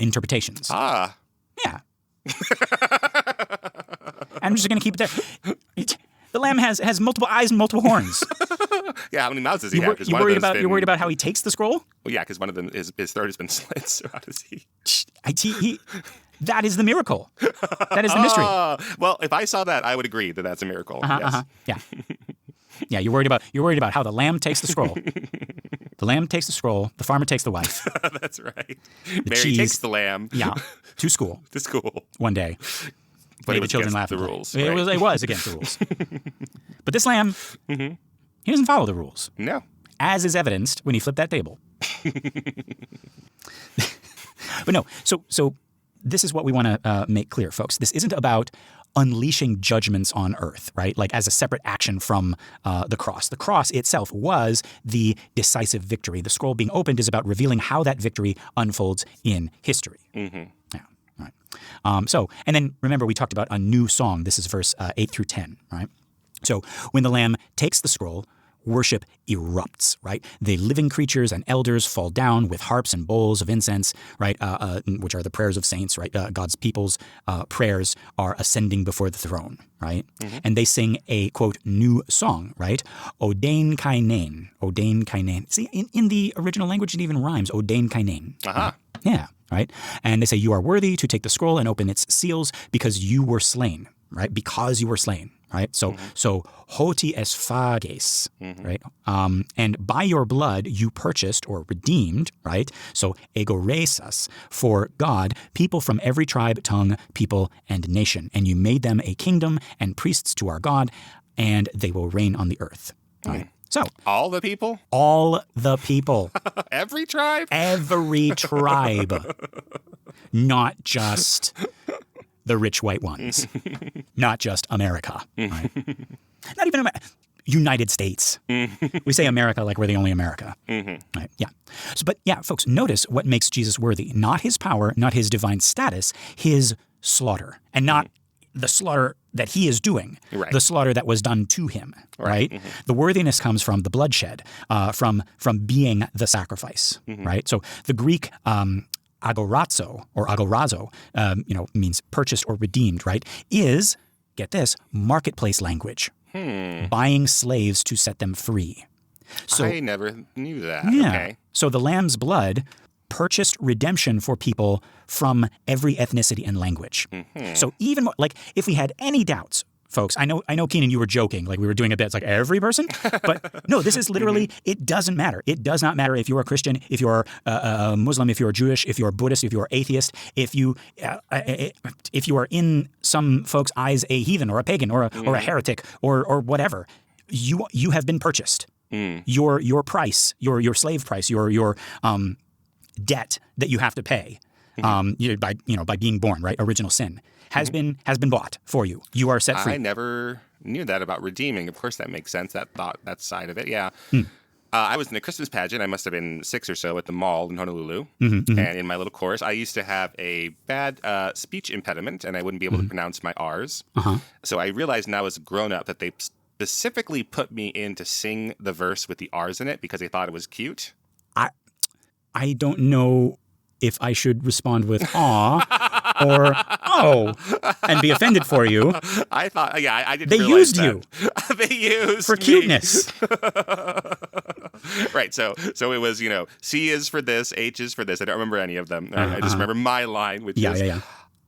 interpretations. Yeah. I'm just going to keep it there. The lamb has multiple eyes and multiple horns. Yeah, how many mouths does he have? You're worried about how he takes the scroll? Well, yeah, because one of them his throat has been slit. So how does he? That is the miracle. That is the mystery. Well, if I saw that, I would agree that that's a miracle. Yes. Yeah. Yeah, you're worried about how the lamb takes the scroll. The lamb takes the scroll. The farmer takes the wife. That's right. Mary takes the lamb. Yeah, to school. To school One day. But it was children against laugh the rules. Right? It was against the rules. But this lamb, he doesn't follow the rules. No. As is evidenced when he flipped that table. But no, so this is what we want to make clear, folks. This isn't about unleashing judgments on earth, right? Like as a separate action from the cross. The cross itself was the decisive victory. The scroll being opened is about revealing how that victory unfolds in history. Yeah, right. And then remember we talked about a new song. This is verse 8 through 10, right? So when the lamb takes the scroll, worship erupts, right? The living creatures and elders fall down with harps and bowls of incense, right? Which are the prayers of saints, right? God's people's prayers are ascending before the throne, right? And they sing a, quote, new song, right? Odain Kynan, Odain Kynan. See, in the original language, it even rhymes, Odain Kynan. Yeah, right? And they say, you are worthy to take the scroll and open its seals because you were slain, right? Because you were slain. Right, so hoti es phages, right, and by your blood you purchased or redeemed, right. So egoresas for God, people from every tribe, tongue, people, and nation, and you made them a kingdom and priests to our God, and they will reign on the earth. Right. So all the people, every tribe, not just the rich white ones, not just America, right? Not even United States. We say America like we're the only America. Right? Yeah. So, but yeah, folks, notice what makes Jesus worthy. Not his power, not his divine status, his slaughter. And not the slaughter that he is doing, the slaughter that was done to him, right? The worthiness comes from the bloodshed, from being the sacrifice, right? So the Greek agorazo or agorazo, means purchased or redeemed, right? Is, get this, marketplace language. Buying slaves to set them free. So, I never knew that. Yeah. Okay. So the Lamb's blood purchased redemption for people from every ethnicity and language. So even like if we had any doubts, folks, I know, Kynan, you were joking, like we were doing a bit, it's like every person, but no, this is literally, it doesn't matter. It does not matter if you're a Christian, if you're a Muslim, if you're Jewish, if you're Buddhist, if you're atheist, if you are in some folks' eyes a heathen or a pagan or a heretic or whatever, you have been purchased. Your price, your slave price, your debt that you have to pay by being born, right? Original sin. Has been bought for you. You are set free. I never knew that about redeeming. Of course, that makes sense. That side of it, yeah. I was in a Christmas pageant. I must have been 6 or so at the mall in Honolulu. And in my little chorus, I used to have a bad speech impediment, and I wouldn't be able to pronounce my R's. So I realized now as a grown-up that they specifically put me in to sing the verse with the R's in it because they thought it was cute. I don't know if I should respond with aw or oh and be offended for you. I thought, I didn't They realize used that. you. They used for me. cuteness. Right. So it was, C is for this, H is for this. I don't remember any of them. I just remember my line, which is,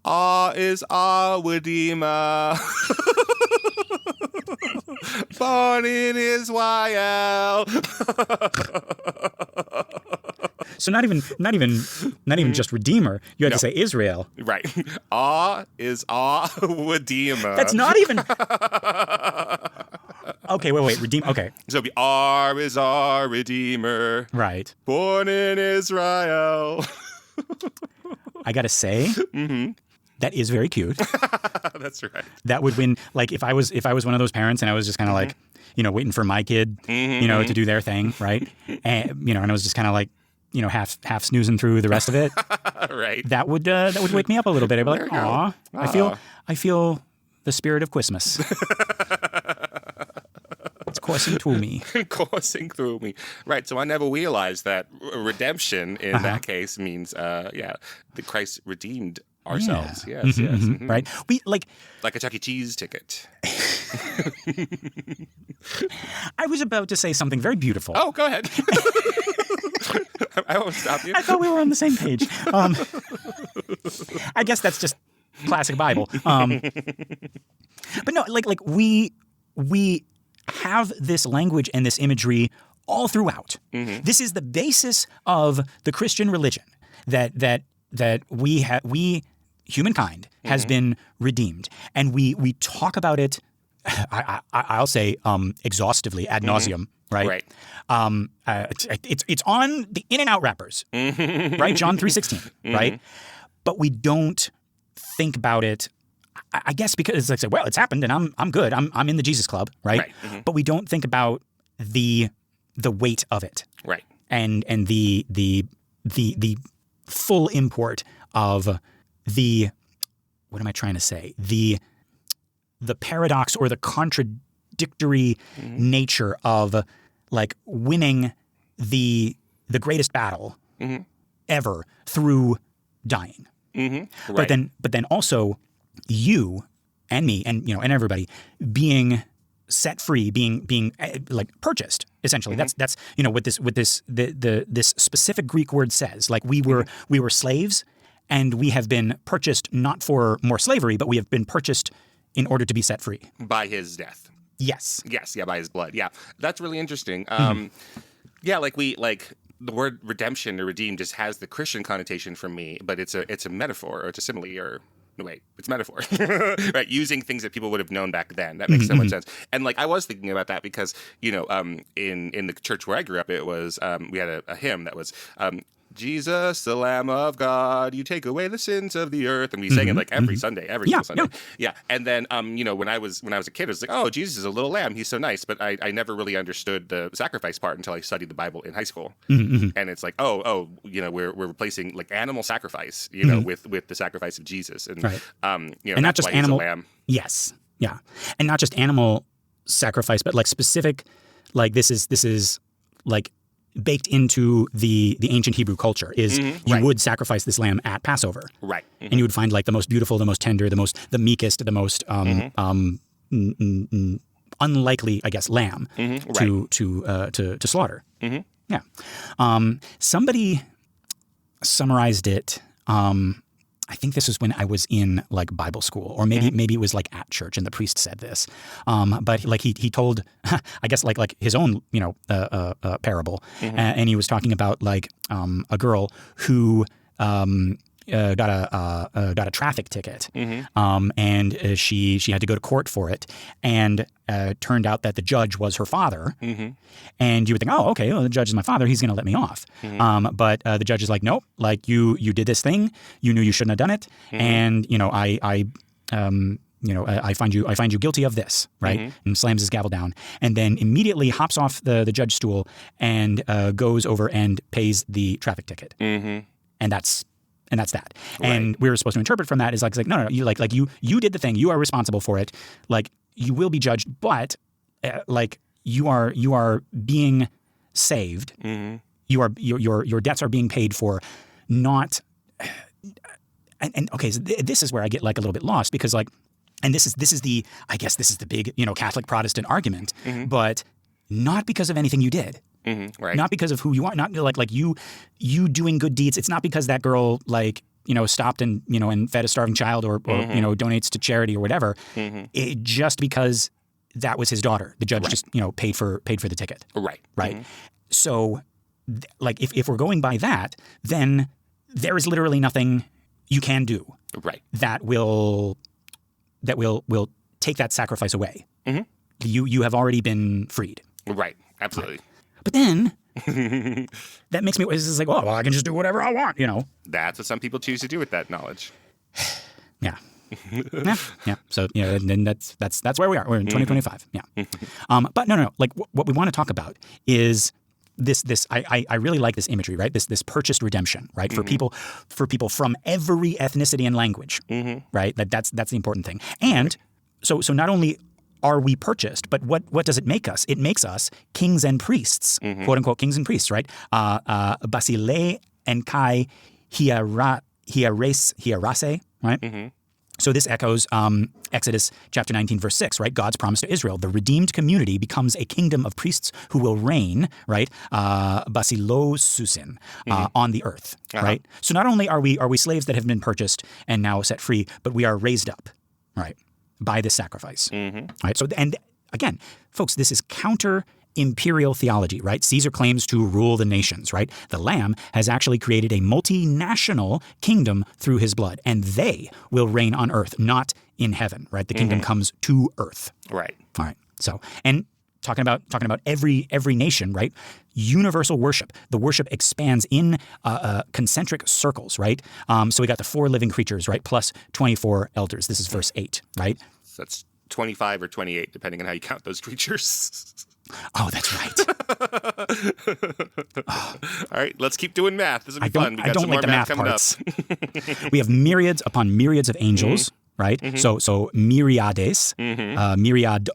Ah is Awadima. Born in Israel. So not even just Redeemer. You had to say Israel. Right. Ah is Awadima. That's not even. Okay, wait. Redeem. Okay. So it'd be R is our Redeemer. Right. Born in Israel. I gotta say, that is very cute. That's right. That would win. Like if I was one of those parents and I was just kind of like, waiting for my kid, to do their thing, right? And and I was just kind of like, half snoozing through the rest of it. Right. That would wake me up a little bit. I'd be like, aw, I feel the spirit of Christmas. It's coursing through me. Coursing through me. Right. So I never realized that redemption in that case means, that Christ redeemed ourselves. Yeah. Yes. Right. We like a Chuck E. Cheese ticket. I was about to say something very beautiful. Oh, go ahead. I won't stop you. I thought we were on the same page. I guess that's just classic Bible. But no, like we have this language and this imagery all throughout. This is the basis of the Christian religion that we humankind has been redeemed, and we talk about it. I'll say exhaustively ad nauseum. Right. It's on the in and out wrappers. Right. John 3:16. Right. But we don't think about it. I guess because it's like, well, it's happened and I'm good. I'm in the Jesus Club. Right. But we don't think about the weight of it. Right. And the full import of the, what am I trying to say? The paradox or the contradictory nature of like winning the greatest battle ever through dying. Right. But then also you and me and and everybody being set free, being like purchased essentially. That's what this specific Greek word says. Like we were slaves, and we have been purchased not for more slavery, but we have been purchased in order to be set free by his death. Yes. Yes. Yeah. By his blood. Yeah. That's really interesting. Yeah. Like the word redemption or redeem just has the Christian connotation for me, but it's a metaphor or it's a simile or no, wait, it's metaphor, right? Using things that people would have known back then. That makes so much sense. And like I was thinking about that because in the church where I grew up, it was we had a hymn that was Jesus, the Lamb of God, you take away the sins of the earth, and we sang it like every Sunday, every single Sunday. Yeah. And then when I was a kid, I was like, oh, Jesus is a little lamb, he's so nice. But I never really understood the sacrifice part until I studied the Bible in high school. And it's like, we're replacing like animal sacrifice, with the sacrifice of Jesus, and and not just animal lamb. Yes, yeah, and not just animal sacrifice, but like specific, like this is like baked into the ancient Hebrew culture is you would sacrifice this lamb at Passover, right? And you would find like the most beautiful, the most tender, the meekest, the most unlikely, I guess, lamb to slaughter. Yeah, somebody summarized it. I think this was when I was in like Bible school, or maybe it was like at church, and the priest said this. But like he told, I guess like his own parable, and he was talking about like a girl who got a traffic ticket, and she had to go to court for it, and turned out that the judge was her father, and you would think, oh, okay, well, the judge is my father, he's going to let me off, but the judge is like, nope, like you did this thing, you knew you shouldn't have done it, and I find you guilty of this, right? And slams his gavel down, and then immediately hops off the judge's stool and goes over and pays the traffic ticket, and that's that. Right. And we were supposed to interpret from that is like no, you did the thing, you are responsible for it, like you will be judged, but like you are being saved. Your debts are being paid for, not. And okay, so this is where I get like a little bit lost, because like, and this is the, I guess this is the big Catholic Protestant argument, but not because of anything you did. Right. Not because of who you are, not like you doing good deeds. It's not because that girl like stopped and and fed a starving child or donates to charity or whatever. It just because that was his daughter. The judge just paid for the ticket. Right. So like if we're going by that, then there is literally nothing you can do. That will take that sacrifice away. You have already been freed. Right. Absolutely. Right. But then that makes me, it's just like, well, I can just do whatever I want, That's what some people choose to do with that knowledge. Yeah. Yeah. So, then that's where we are. We're in 2025. Yeah. But no. Like what we want to talk about is this. I really like this imagery, right? This purchased redemption, right? For people from every ethnicity and language, right? That's the important thing. And so not only are we purchased, but what does it make us? It makes us kings and priests, quote unquote kings and priests, right? Basile and kai hiarase, right? So this echoes Exodus chapter 19, verse 6, right? God's promise to Israel. The redeemed community becomes a kingdom of priests who will reign, right? Basilo susin, on the earth, right? So not only are we slaves that have been purchased and now set free, but we are raised up, right? By this sacrifice, right? So, and again, folks, this is counter-imperial theology, right? Caesar claims to rule the nations, right? The Lamb has actually created a multinational kingdom through his blood, and they will reign on earth, not in heaven, right? The kingdom comes to earth. Right. All right. So, and talking about every nation, right? Universal worship. The worship expands in concentric circles, right? So we got the 4 living creatures, right? Plus 24 elders. This is verse 8, right? So that's 25 or 28, depending on how you count those creatures. Oh, that's right. All right, let's keep doing math. This will be fun. We got I don't some like more the math math coming parts. up. We have myriads upon myriads of angels, right? So myriades, myriadon.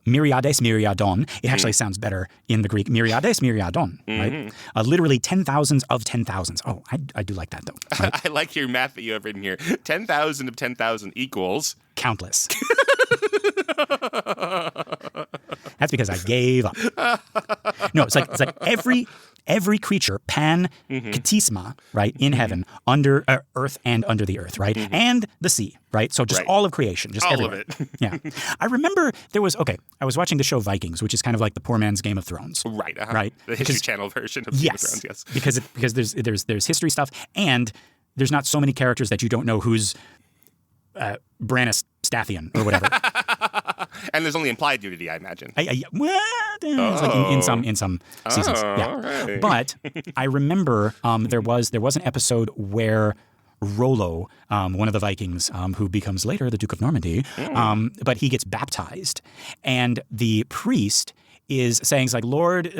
It actually sounds better in the Greek. Myriades, myriadon, right? Literally 10,000s of 10,000s. Oh, I do like that though. Right? I like your math that you have written here. 10,000 of 10,000 equals countless. That's because I gave up. No, it's like every creature, pan katisma, right, in heaven, under earth and under the earth, right, and the sea, right. So just all of creation, just all everywhere. of it. Yeah, I remember I was watching the show Vikings, which is kind of like the poor man's Game of Thrones, Right. Right. The History Channel version of Game of Thrones. Yes, because there's history stuff, and there's not so many characters that you don't know who's Brannis Stathian or whatever. And there's only implied nudity, I imagine. It's like in some seasons. Yeah. Right. But I remember there was an episode where Rollo, one of the Vikings, who becomes later the Duke of Normandy, but he gets baptized, and the priest is saying, like, Lord,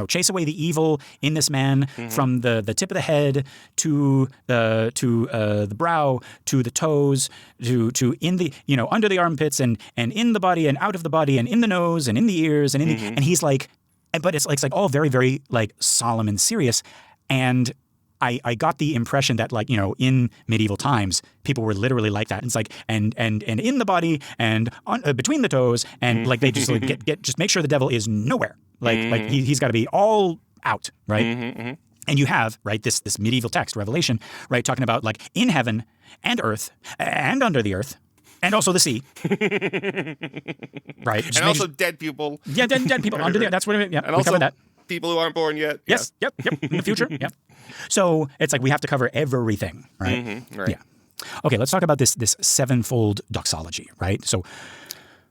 chase away the evil in this man from the tip of the head to the brow, to the toes, to in the under the armpits and in the body and out of the body and in the nose and in the ears and in the, and he's like, but it's like all very, very like solemn and serious. And I got the impression that, like, in medieval times, people were literally like that. And it's like, and in the body and on, between the toes, and like they just like just make sure the devil is nowhere. Like he's got to be all out, right? And you have, right, this medieval text, Revelation, right, talking about like in heaven and earth and under the earth and also the sea, right? Just and also dead people. Yeah, dead people under the. That's what. Yeah, and we also covered that. People who aren't born yet. Yes. Yeah. Yep. In the future. Yeah. So it's like we have to cover everything, right? Right. Yeah. Okay. Let's talk about this sevenfold doxology, right? So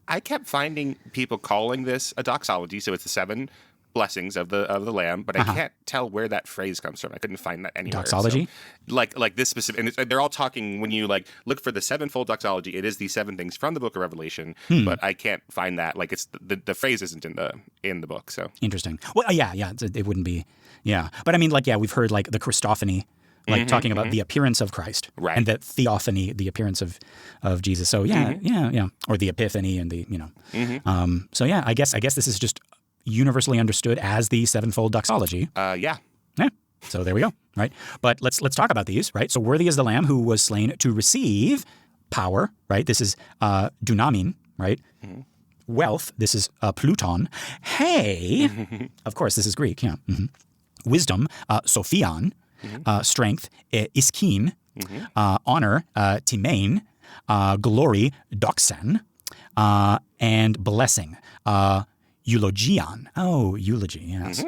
I kept finding people calling this a doxology, so it's the 7 blessings of the Lamb, but I can't tell where that phrase comes from. I couldn't find that anywhere. Doxology? So, like this specific, and they're all talking, when you like look for the sevenfold doxology, it is these 7 things from the book of Revelation, but I can't find that. Like it's the phrase isn't in the book. So interesting. Well, yeah, it wouldn't be. Yeah, but I mean, like, yeah, we've heard like the Christophany, like talking about the appearance of Christ, right, and the theophany, the appearance of Jesus. So yeah, or the epiphany, and the So yeah, I guess this is just universally understood as the sevenfold doxology. Yeah. So there we go. Right. But let's talk about these. Right. So worthy is the Lamb who was slain to receive power. Right. This is dunamin. Right. Wealth. This is Pluton. Hey. Of course, this is Greek. Yeah. Wisdom. Sophion. Strength. Iskin. Honor. Timain. Glory. Doxan. And blessing. Eulogion. Oh, eulogy, yes.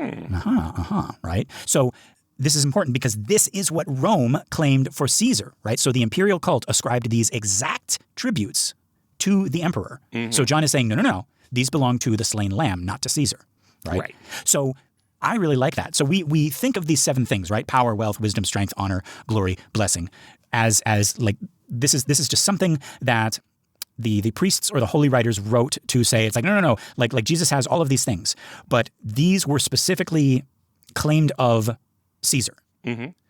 Right? So this is important because this is what Rome claimed for Caesar, right? So the imperial cult ascribed these exact tributes to the emperor. So John is saying, no. These belong to the slain lamb, not to Caesar, right? So I really like that. So we think of these 7 things, right? Power, wealth, wisdom, strength, honor, glory, blessing, as like this is just something that the priests or the holy writers wrote to say, it's like, no. Like Jesus has all of these things, but these were specifically claimed of Caesar.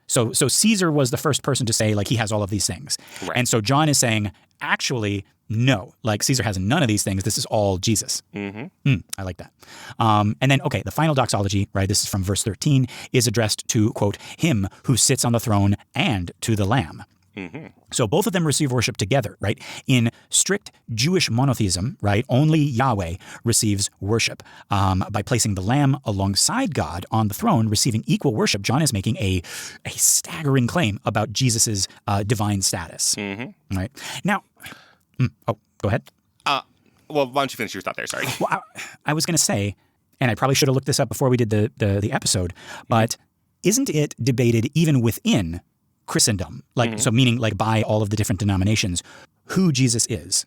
So Caesar was the first person to say, like, he has all of these things. Right. And so John is saying, actually, no, like Caesar has none of these things. This is all Jesus. I like that. And then, okay, the final doxology, right? This is from verse 13, is addressed to, quote, him who sits on the throne and to the Lamb. So both of them receive worship together, right? In strict Jewish monotheism, right, only Yahweh receives worship. By placing the Lamb alongside God on the throne, receiving equal worship, John is making a staggering claim about Jesus's divine status. Right? Now, go ahead. Well, why don't you finish your thought there? Sorry. Well, I was going to say, and I probably should have looked this up before we did the episode, but isn't it debated even within Christendom, like so, meaning like by all of the different denominations, who Jesus is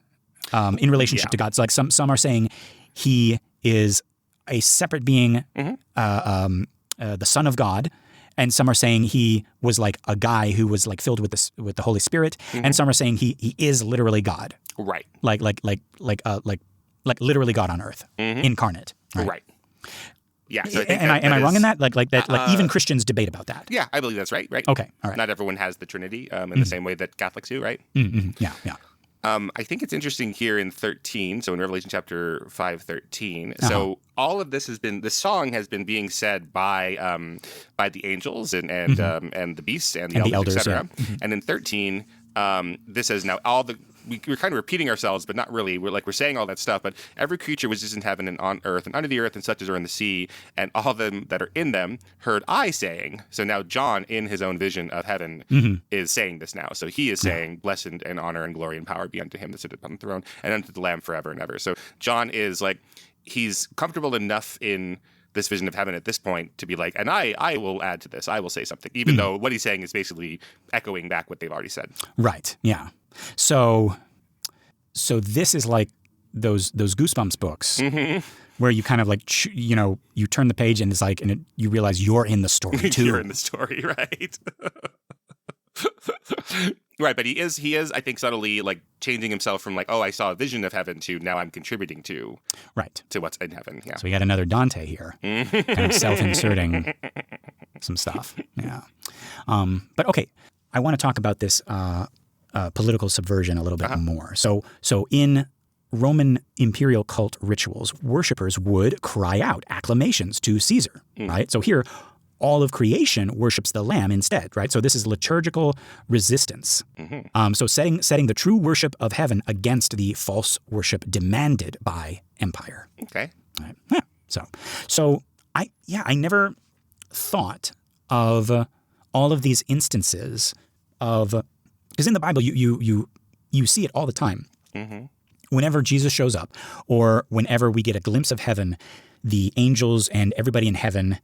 in relationship to God? So like some are saying he is a separate being, the Son of God, and some are saying he was like a guy who was like filled with the Holy Spirit, and some are saying he is literally God, right? Like literally God on earth, incarnate, right? Yeah. So I think am I wrong in that? Like that? Like even Christians debate about that. Yeah, I believe that's right. Right. Okay. All right. Not everyone has the Trinity in the same way that Catholics do, right? Yeah. Yeah. I think it's interesting here in 13, so in Revelation chapter 5:13. So all of this song has been being said by the angels and the beasts and the elders, etc. Yeah. And in 13, this says now we're kind of repeating ourselves, but not really. We're saying all that stuff, but every creature which is in heaven and on earth and under the earth and such as are in the sea, and all of them that are in them, heard I saying. So now John, in his own vision of heaven, is saying this now. So he is saying, "Blessed and honor and glory and power be unto him that sitteth upon the throne, and unto the Lamb forever and ever." So John is like, he's comfortable enough in this vision of heaven at this point to be like, and I will add to this. I will say something, even though what he's saying is basically echoing back what they've already said. Right. Yeah. So this is like those Goosebumps books where you kind of like, you turn the page and it's like, and you realize you're in the story too. You're in the story, right? Right, but he is, I think, subtly like changing himself from like, oh, I saw a vision of heaven to now I'm contributing to what's in heaven. Yeah. So we got another Dante here, kind of self-inserting some stuff. Yeah. But okay, I want to talk about this political subversion a little bit more. So in Roman imperial cult rituals, worshippers would cry out acclamations to Caesar, right? So here, all of creation worships the Lamb instead, right? So this is liturgical resistance. So setting the true worship of heaven against the false worship demanded by empire. Okay. Right. Yeah. So I never thought of all of these instances of, because in the Bible you see it all the time. Whenever Jesus shows up, or whenever we get a glimpse of heaven, the angels and everybody in heaven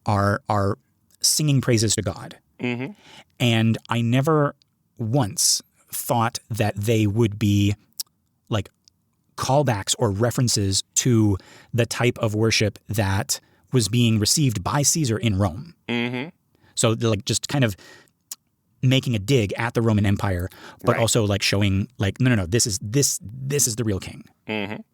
are singing praises to God. And I never once thought that they would be like callbacks or references to the type of worship that was being received by Caesar in Rome. So like just kind of making a dig at the Roman Empire, but also like showing like, no, this is the real king.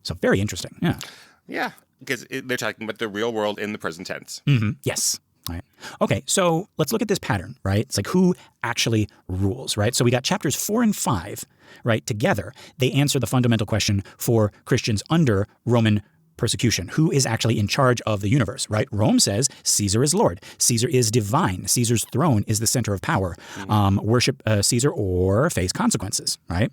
So very interesting. Yeah. Yeah. Because they're talking about the real world in the present tense. Yes. Right. Okay, so let's look at this pattern, right? It's like who actually rules, right? So we got chapters 4 and 5, right? Together, they answer the fundamental question for Christians under Roman persecution. Who is actually in charge of the universe, right? Rome says Caesar is Lord. Caesar is divine. Caesar's throne is the center of power. Worship Caesar or face consequences, right?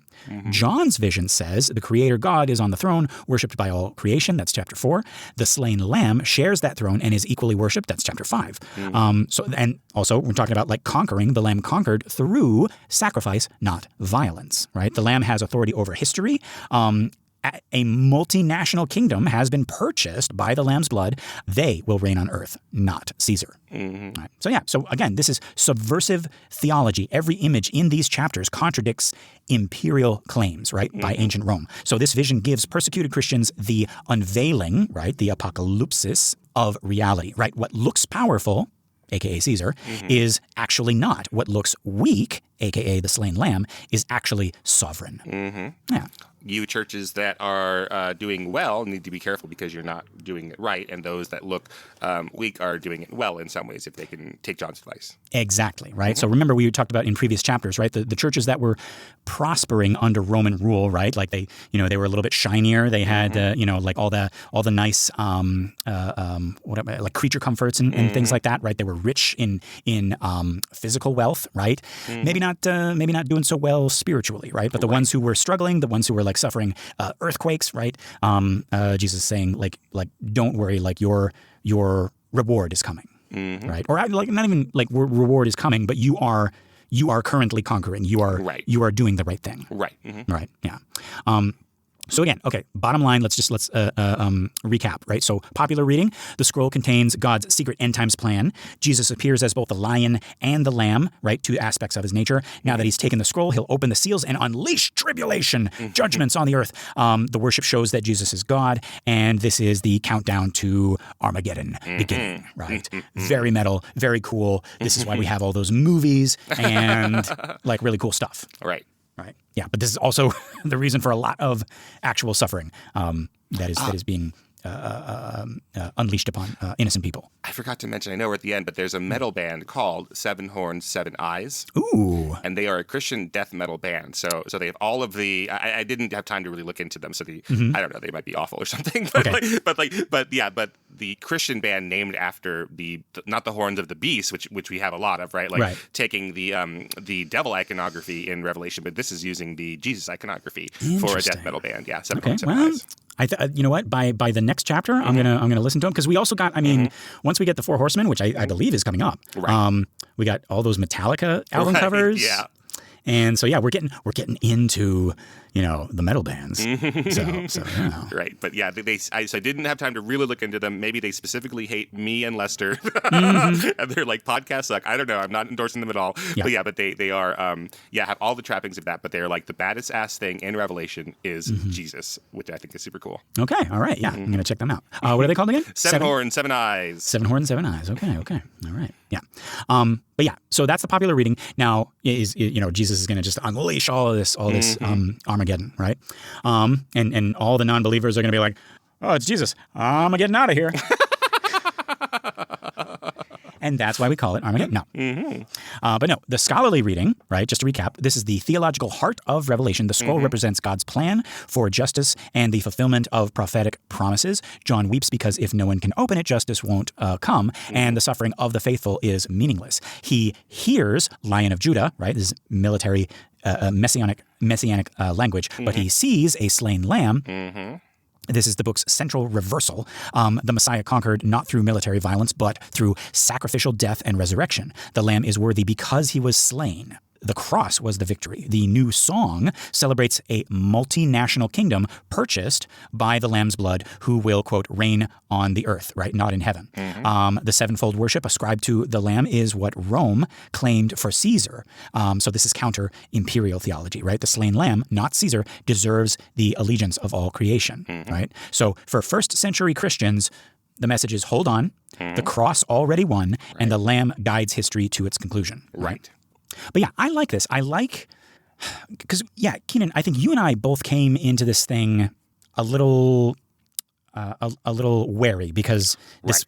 John's vision says the creator God is on the throne, worshipped by all creation. That's chapter 4. The slain lamb shares that throne and is equally worshipped. That's chapter 5. And also we're talking about like conquering. The lamb conquered through sacrifice, not violence, right? The lamb has authority over history. A multinational kingdom has been purchased by the Lamb's blood. They will reign on earth, not Caesar. Right. So again, this is subversive theology. Every image in these chapters contradicts imperial claims, right, by ancient Rome. So this vision gives persecuted Christians the unveiling, right, the apocalypsis of reality, right? What looks powerful, aka Caesar, is actually not. What looks weak, aka the slain lamb, is actually sovereign. Yeah. You churches that are doing well need to be careful because you're not doing it right, and those that look weak are doing it well in some ways if they can take John's advice. Exactly, right? So remember we talked about in previous chapters, right? The churches that were prospering under Roman rule, right? Like they were a little bit shinier. They had like all the nice like creature comforts and things like that, right? They were rich in physical wealth, right? Maybe not doing so well spiritually, right? But the ones who were struggling, the ones who were like suffering earthquakes, right? Jesus saying like don't worry, like your reward is coming, right? Or like not even like reward is coming, but you are currently conquering. You are doing the right thing. Right. Right. Yeah. So again, okay, bottom line, let's recap, right? So popular reading, the scroll contains God's secret end times plan. Jesus appears as both the lion and the lamb, right? Two aspects of his nature. Now that he's taken the scroll, he'll open the seals and unleash tribulation, judgments on the earth. The worship shows that Jesus is God, and this is the countdown to Armageddon beginning, right? Very metal, very cool. This is why we have all those movies and like really cool stuff. Right. Right. Yeah, but this is also the reason for a lot of actual suffering that is being unleashed upon innocent people. I forgot to mention, I know we're at the end, but there's a metal band called Seven Horns, Seven Eyes. Ooh. And they are a Christian death metal band. So they have all of the, I didn't have time to really look into them. So I don't know, they might be awful or something. But, Okay. but the Christian band named after not the horns of the beast, which we have a lot of, right? Like Right. taking the devil iconography in Revelation, but this is using the Jesus iconography for a death metal band. Yeah, Seven Horns, Seven Eyes. You know what? By the next chapter, I'm gonna listen to them, because we also got. I mean, once we get the Four Horsemen, which I believe is coming up, Right. We got all those Metallica album covers. Yeah. And so we're getting into the metal bands. So yeah. Right, but yeah, I didn't have time to really look into them. Maybe they specifically hate me and Lester, and they're like, podcasts suck. I don't know. I'm not endorsing them at all. Yeah. But they are have all the trappings of that. But they're like, the baddest ass thing in Revelation is Jesus, which I think is super cool. Okay, all right, yeah, I'm gonna check them out. What are they called again? Seven Horns, Seven Eyes. Seven Horns, Seven Eyes. Okay, all right, yeah. But yeah, so that's the popular reading. Now Jesus is gonna just unleash all this Armageddon, right? And all the non-believers are gonna be like, oh, it's Jesus, I'm getting out of here. And that's why we call it Armageddon. No. But no, the scholarly reading, right, just to recap, this is the theological heart of Revelation. The scroll represents God's plan for justice and the fulfillment of prophetic promises. John weeps because if no one can open it, justice won't come, and the suffering of the faithful is meaningless. He hears Lion of Judah, right, this is military messianic language, but he sees a slain lamb. This is the book's central reversal. The Messiah conquered not through military violence, but through sacrificial death and resurrection. The Lamb is worthy because he was slain. The cross was the victory. The new song celebrates a multinational kingdom purchased by the Lamb's blood, who will, quote, reign on the earth, right, not in heaven. The sevenfold worship ascribed to the Lamb is what Rome claimed for Caesar. So this is counter-imperial theology, right? The slain Lamb, not Caesar, deserves the allegiance of all creation, right? So for first century Christians, the message is, hold on, the cross already won, and the Lamb guides history to its conclusion. Right. But yeah, I like this. Because Kynan, I think you and I both came into this thing a little wary, because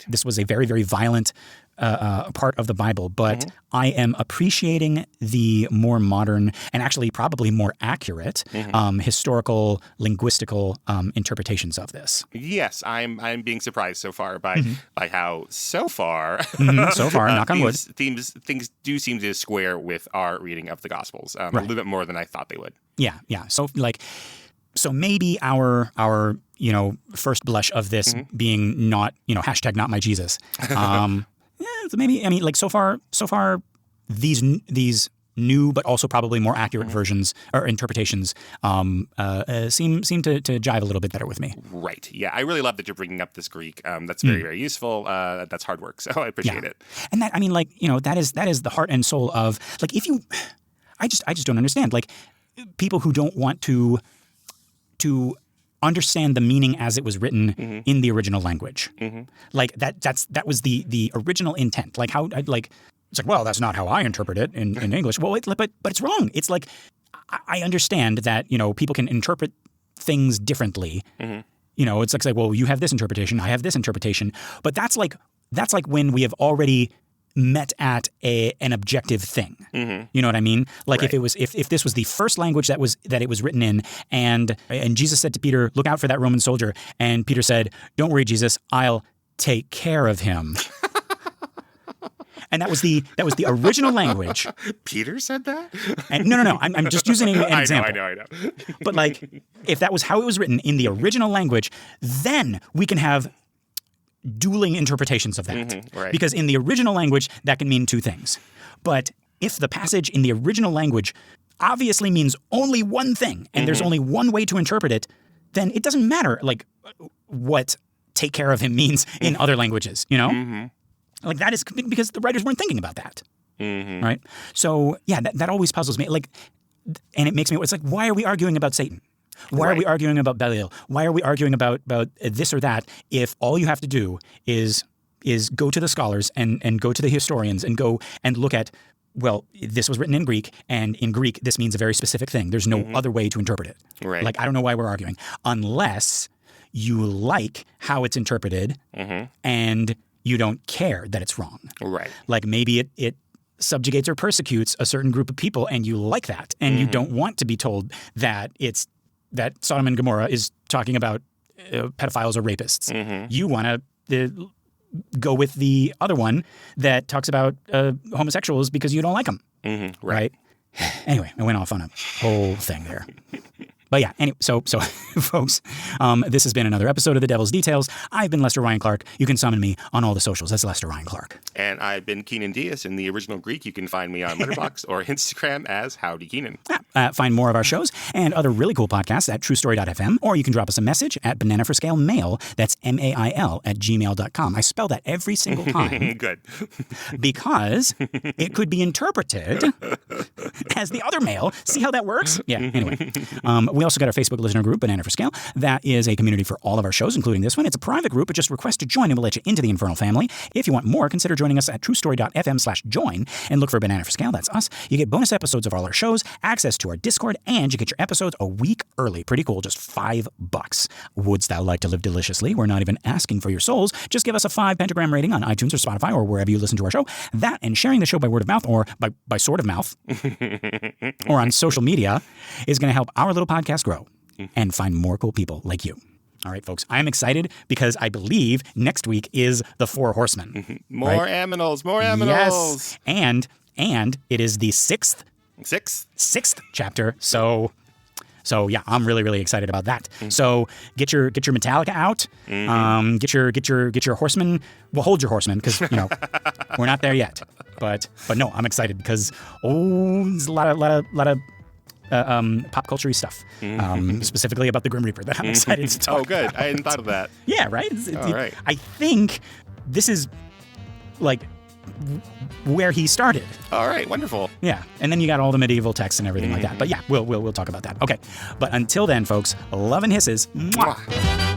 this was a very, very violent part of the Bible. But I am appreciating the more modern and actually probably more accurate historical, linguistical interpretations of this. Yes, I'm being surprised so far by how so far knock on wood, things do seem to square with our reading of the Gospels a little bit more than I thought they would. Yeah. So maybe our first blush of this being not hashtag not my Jesus. So maybe, I mean, like so far these new but also probably more accurate versions or interpretations seem to jive a little bit better with me. Right. Yeah, I really love that you're bringing up this Greek. That's very, very useful. That's hard work, so I appreciate it. And that, I mean, that is the heart and soul of, like, I just don't understand, like, people who don't want to understand the meaning as it was written in the original language. Like that was the original intent. Like how, like, it's like, well, that's not how I interpret it in English. Well, but it's wrong. It's like, I understand that, people can interpret things differently. It's like, well, you have this interpretation, I have this interpretation. But that's like when we have already met at an objective thing. You know what I mean? Like if this was the first language that it was written in, and Jesus said to Peter, look out for that Roman soldier, and Peter said, don't worry, Jesus, I'll take care of him. And that was the original language. Peter said that? And no. I'm just using an example. I know. But like, if that was how it was written in the original language, then we can have dueling interpretations of that. Right. Because in the original language, that can mean two things. But if the passage in the original language obviously means only one thing, and there's only one way to interpret it, then it doesn't matter, like, what take care of him means in other languages, Like, that is because the writers weren't thinking about that. Right? So, yeah, that always puzzles me. Like, and it makes me, it's like, why are we arguing about Satan? Why are we arguing about Belial? Why are we arguing about this or that if all you have to do is go to the scholars and go to the historians and go and look at, well, this was written in Greek, and in Greek this means a very specific thing. There's no other way to interpret it. Right. Like, I don't know why we're arguing. Unless you like how it's interpreted and you don't care that it's wrong. Right. Like maybe it subjugates or persecutes a certain group of people and you like that. And you don't want to be told that that Sodom and Gomorrah is talking about pedophiles or rapists. You want to go with the other one that talks about homosexuals because you don't like them. Right? Anyway, I went off on a whole thing there. But yeah, so folks, this has been another episode of The Devil's Details. I've been Lester Ryan Clark. You can summon me on all the socials as Lester Ryan Clark. And I've been Kynan Diaz. In the original Greek, you can find me on Letterboxd or Instagram as Howdy Kynan. Find more of our shows and other really cool podcasts at truestory.fm, or you can drop us a message at Banana for Scale Mail. That's MAIL @gmail.com. I spell that every single time. Good. Because it could be interpreted as the other mail. See how that works? Yeah, anyway. We also got our Facebook listener group, Banana for Scale. That is a community for all of our shows, including this one. It's a private group, but just request to join and we'll let you into the Infernal family. If you want more, consider joining us at truestory.fm/join and look for Banana for Scale. That's us. You get bonus episodes of all our shows, access to our Discord, and you get your episodes a week early. Pretty cool. Just $5. Wouldst thou like to live deliciously? We're not even asking for your souls. Just give us a 5 pentagram rating on iTunes or Spotify or wherever you listen to our show. That and sharing the show by word of mouth or by sword of mouth or on social media is going to help our little podcast grow and find more cool people like you. All right, folks, I'm excited because I believe next week is the 4 Horsemen. More aminals, more aminals. Yes, and it is the sixth chapter. So yeah, I'm really, really excited about that. So get your Metallica out. Get your horsemen. Well, hold your horsemen because we're not there yet. But no, I'm excited because there's a lot of pop culture-y stuff, specifically about the Grim Reaper that I'm excited to talk good. about. I hadn't thought of that. Yeah, right? All right. I think this is like where he started. All right, wonderful. Yeah, and then you got all the medieval texts and everything like that. But yeah, we'll talk about that. Okay, but until then, folks, love and hisses. Mwah.